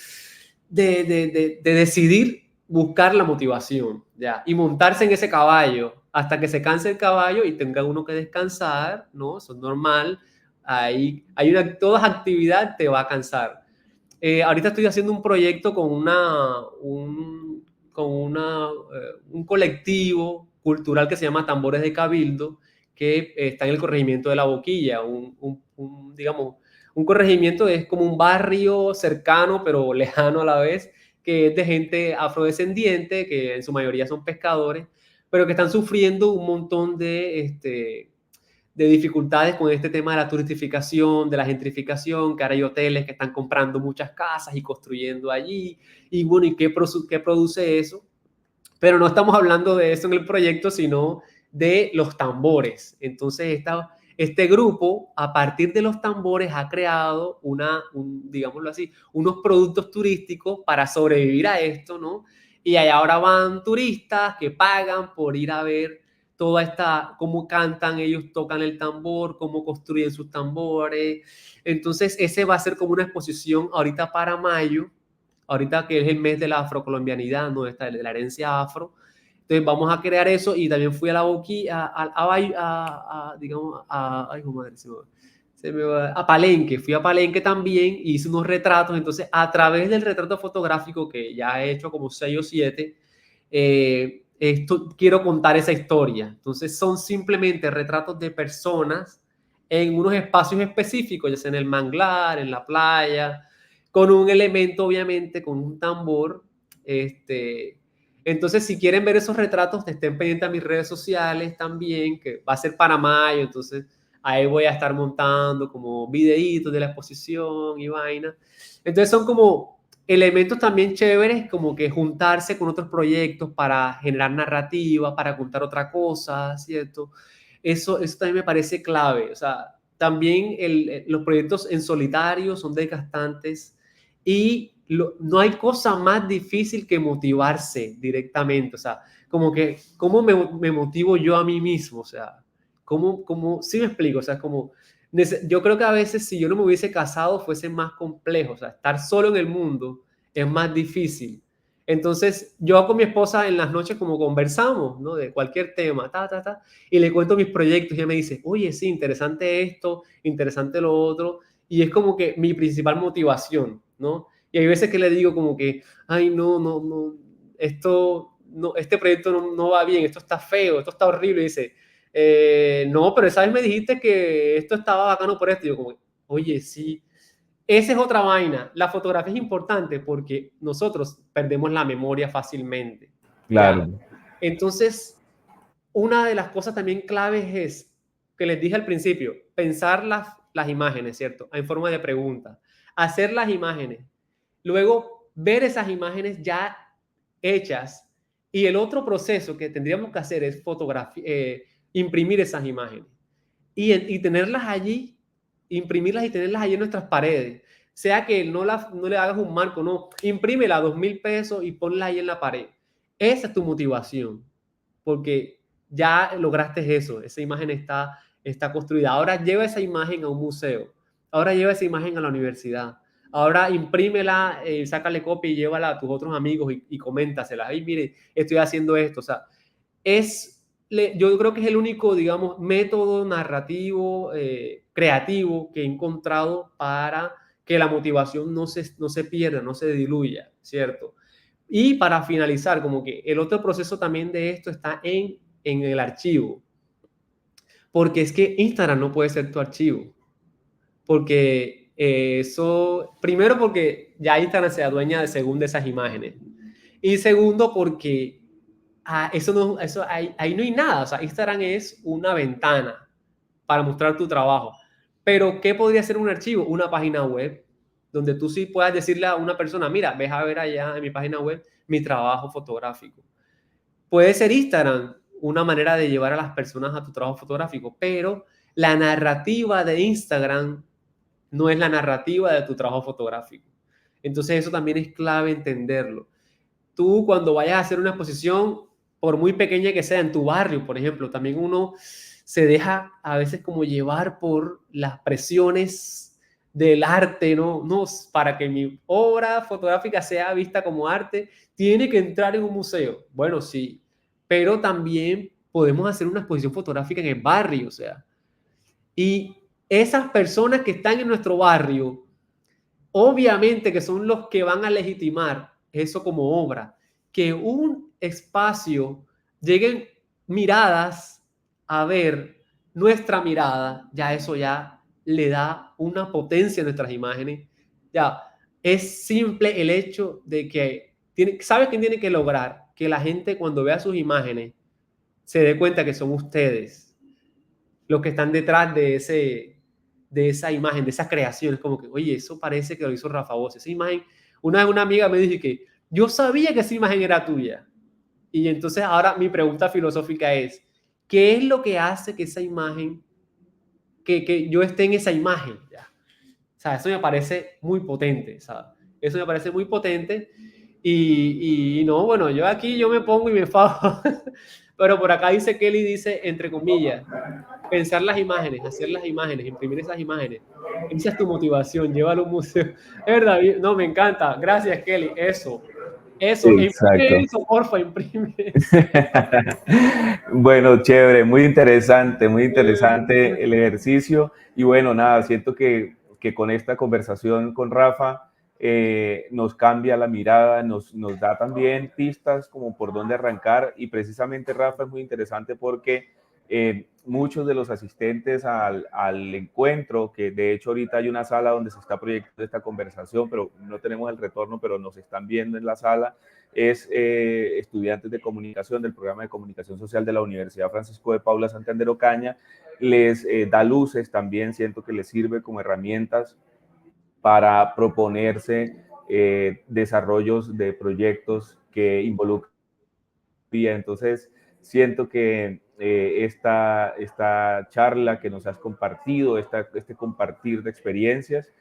decidir buscar la motivación, ¿ya? Y montarse en ese caballo hasta que se canse el caballo y tenga uno que descansar, ¿no? Eso es normal. Toda actividad te va a cansar. Ahorita estoy haciendo un proyecto con un colectivo cultural que se llama Tambores de Cabildo, que está en el corregimiento de La Boquilla, digamos, un corregimiento es como un barrio cercano pero lejano a la vez, que es de gente afrodescendiente, que en su mayoría son pescadores, pero que están sufriendo un montón de dificultades con este tema de la turistificación, de la gentrificación, que ahora hay hoteles que están comprando muchas casas y construyendo allí, y bueno, ¿y qué produce eso? Pero no estamos hablando de eso en el proyecto, sino de los tambores. Entonces, este grupo, a partir de los tambores, ha creado digámoslo así, unos productos turísticos para sobrevivir a esto, ¿no? Y ahí ahora van turistas que pagan por ir a ver cómo cantan, ellos tocan el tambor, cómo construyen sus tambores. Entonces, ese va a ser como una exposición ahorita para mayo, ahorita que es el mes de la afrocolombianidad, ¿no? De la herencia afro. Entonces vamos a crear eso y también fui a la boquilla, digamos, ay, madre, a Palenque, fui a Palenque también, hice unos retratos, entonces a través del retrato fotográfico que ya he hecho como 6 o 7, quiero contar esa historia. Entonces son simplemente retratos de personas en unos espacios específicos, ya sea en el manglar, en la playa, con un elemento, obviamente, con un tambor. Entonces, si quieren ver esos retratos, estén pendientes a mis redes sociales también, que va a ser para mayo, entonces ahí voy a estar montando como videitos de la exposición y vaina. Entonces son como elementos también chéveres, como que juntarse con otros proyectos para generar narrativa, para contar otra cosa, ¿cierto? Eso también me parece clave. O sea, también los proyectos en solitario son desgastantes y no hay cosa más difícil que motivarse directamente. O sea, como que, ¿cómo me motivo yo a mí mismo? O sea, sí me explico, o sea, yo creo que a veces si yo no me hubiese casado fuese más complejo, o sea, estar solo en el mundo es más difícil. Entonces, yo con mi esposa en las noches como conversamos, ¿no? De cualquier tema, y le cuento mis proyectos y ella me dice, oye, sí, interesante esto, interesante lo otro, y es como que mi principal motivación, ¿no? Y hay veces que le digo como que, ay, no, este proyecto no va bien, esto está feo, esto está horrible, y dice, no, pero esa vez me dijiste que esto estaba bacano por esto. Y yo como, oye, sí, esa es otra vaina. La fotografía es importante porque nosotros perdemos la memoria fácilmente, ¿ya? Claro. Entonces, una de las cosas también claves es, que les dije al principio, pensar las imágenes, ¿cierto? En forma de pregunta. Hacer las imágenes. Luego, ver esas imágenes ya hechas. Y el otro proceso que tendríamos que hacer es imprimir esas imágenes y tenerlas allí, imprimirlas y tenerlas allí en nuestras paredes. Sea que no le hagas un marco, no, imprímela a 2.000 pesos y ponla ahí en la pared. Esa es tu motivación, porque ya lograste eso, esa imagen está construida. Ahora lleva esa imagen a un museo, ahora lleva esa imagen a la universidad, ahora imprímela, sácale copia y llévala a tus otros amigos y coméntasela. Ay, mire, estoy haciendo esto. O sea, yo creo que es el único, digamos, método narrativo, creativo que he encontrado para que la motivación no se pierda, no se diluya, ¿cierto? Y para finalizar, como que el otro proceso también de esto está en el archivo, porque es que Instagram no puede ser tu archivo, porque primero porque ya Instagram se adueña de según de esas imágenes, y segundo porque ahí no hay nada. O sea, Instagram es una ventana para mostrar tu trabajo. Pero, ¿qué podría ser un archivo? Una página web. donde tú sí puedas decirle a una persona, mira, ves a ver allá en mi página web mi trabajo fotográfico. Puede ser Instagram una manera de llevar a las personas a tu trabajo fotográfico, pero la narrativa de Instagram no es la narrativa de tu trabajo fotográfico. Entonces eso también es clave entenderlo. Tú cuando vayas a hacer una exposición, por muy pequeña que sea en tu barrio, por ejemplo, también uno se deja a veces como llevar por las presiones del arte, ¿no? No, para que mi obra fotográfica sea vista como arte, tiene que entrar en un museo. Bueno, sí, pero también podemos hacer una exposición fotográfica en el barrio, o sea, y esas personas que están en nuestro barrio, obviamente que son los que van a legitimar eso como obra, que un espacio lleguen miradas a ver nuestra mirada, ya eso ya le da una potencia a nuestras imágenes. Ya es simple el hecho de que ¿sabes quién tiene que lograr? Que la gente cuando vea sus imágenes se dé cuenta que son ustedes los que están detrás de esa imagen, de esa creación. Es como que, oye, eso parece que lo hizo Rafa Bosch. Esa imagen, una vez una amiga me dijo que yo sabía que esa imagen era tuya. Y entonces ahora mi pregunta filosófica es, ¿qué es lo que hace que esa imagen, que yo esté en esa imagen? ¿Ya? O sea, eso me parece muy potente, ¿sabes? Eso me parece muy potente. Y no, bueno, yo aquí yo me pongo y me fajo. Pero por acá dice Kelly, dice, entre comillas, pensar las imágenes, hacer las imágenes, imprimir esas imágenes. Esa es tu motivación, llévalo a un museo. Es verdad, no, me encanta. Gracias, Kelly. Eso, imprime Exacto. eso, porfa, imprime eso. Bueno, chévere, muy interesante el ejercicio. Y bueno, nada, siento que con esta conversación con Rafa nos cambia la mirada, nos da también pistas como por dónde arrancar. Y precisamente Rafa es muy interesante porque muchos de los asistentes al encuentro, que de hecho ahorita hay una sala donde se está proyectando esta conversación, pero no tenemos el retorno, pero nos están viendo en la sala, es estudiantes de comunicación del programa de comunicación social de la Universidad Francisco de Paula Santander Ocaña. Les da luces también, siento que les sirve como herramientas para proponerse desarrollos de proyectos que involucran. Entonces, siento que esta charla que nos has compartido, este compartir de experiencias,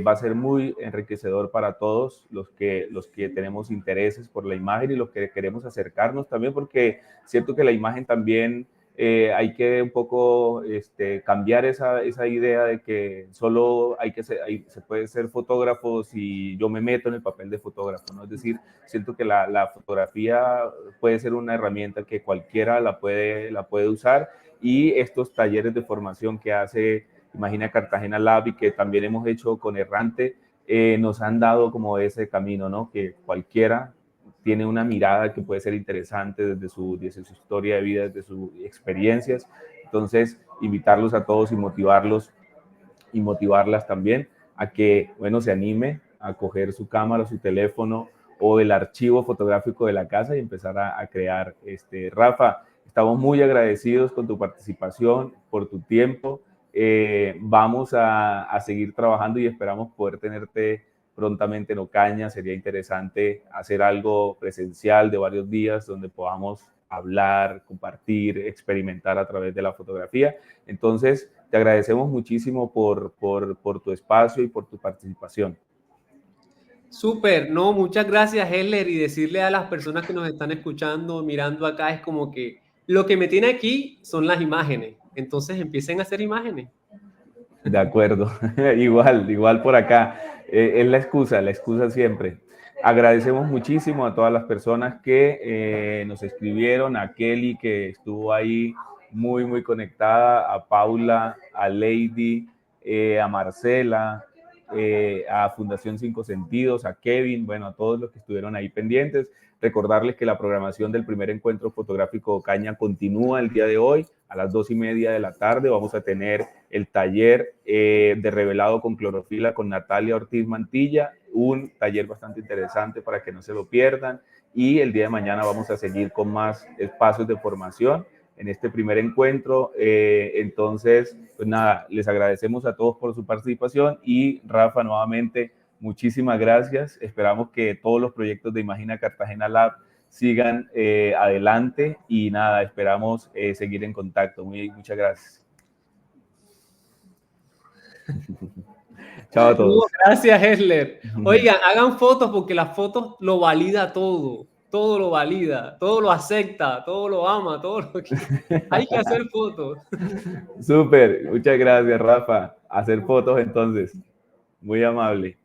va a ser muy enriquecedor para todos los que tenemos intereses por la imagen y los que queremos acercarnos también, porque siento que la imagen también hay que un poco cambiar esa idea de que solo se puede ser fotógrafo si yo me meto en el papel de fotógrafo, ¿no? Es decir, siento que la fotografía puede ser una herramienta que cualquiera la puede usar, y estos talleres de formación que hace Imagina Cartagena Lab y que también hemos hecho con Errante, nos han dado como ese camino, ¿no? Que cualquiera tiene una mirada que puede ser interesante desde su historia de vida, desde sus experiencias. Entonces, invitarlos a todos y motivarlas también a que, bueno, se anime a coger su cámara, su teléfono o el archivo fotográfico de la casa y empezar a crear. Rafa, estamos muy agradecidos con tu participación, por tu tiempo. Vamos a seguir trabajando y esperamos poder tenerte prontamente en Ocaña. Sería interesante hacer algo presencial de varios días donde podamos hablar, compartir, experimentar a través de la fotografía. Entonces, te agradecemos muchísimo por tu espacio y por tu participación. Súper, no, muchas gracias, Heller, y decirle a las personas que nos están escuchando, mirando acá, es como que lo que me tiene aquí son las imágenes. Entonces empiecen a hacer imágenes. De acuerdo, igual por acá. Es la excusa siempre. Agradecemos muchísimo a todas las personas que nos escribieron, a Kelly que estuvo ahí muy conectada, a Paula, a Lady, a Marcela, a Fundación Cinco Sentidos, a Kevin, bueno, a todos los que estuvieron ahí pendientes. Recordarles que la programación del primer encuentro fotográfico Ocaña continúa el día de hoy a las 2:30 de la tarde. Vamos a tener el taller de revelado con clorofila con Natalia Ortiz Mantilla, un taller bastante interesante para que no se lo pierdan. Y el día de mañana vamos a seguir con más espacios de formación en este primer encuentro. Entonces, pues nada, les agradecemos a todos por su participación y Rafa, nuevamente, muchísimas gracias. Esperamos que todos los proyectos de Imagina Cartagena Lab sigan adelante y nada, esperamos seguir en contacto. Muchas gracias. Chao a todos. Gracias, Esler. Oigan, hagan fotos porque las fotos lo valida todo. Todo lo valida, todo lo acepta, todo lo ama, todo lo que... Hay que hacer fotos. Súper, muchas gracias, Rafa. Hacer fotos entonces. Muy amable.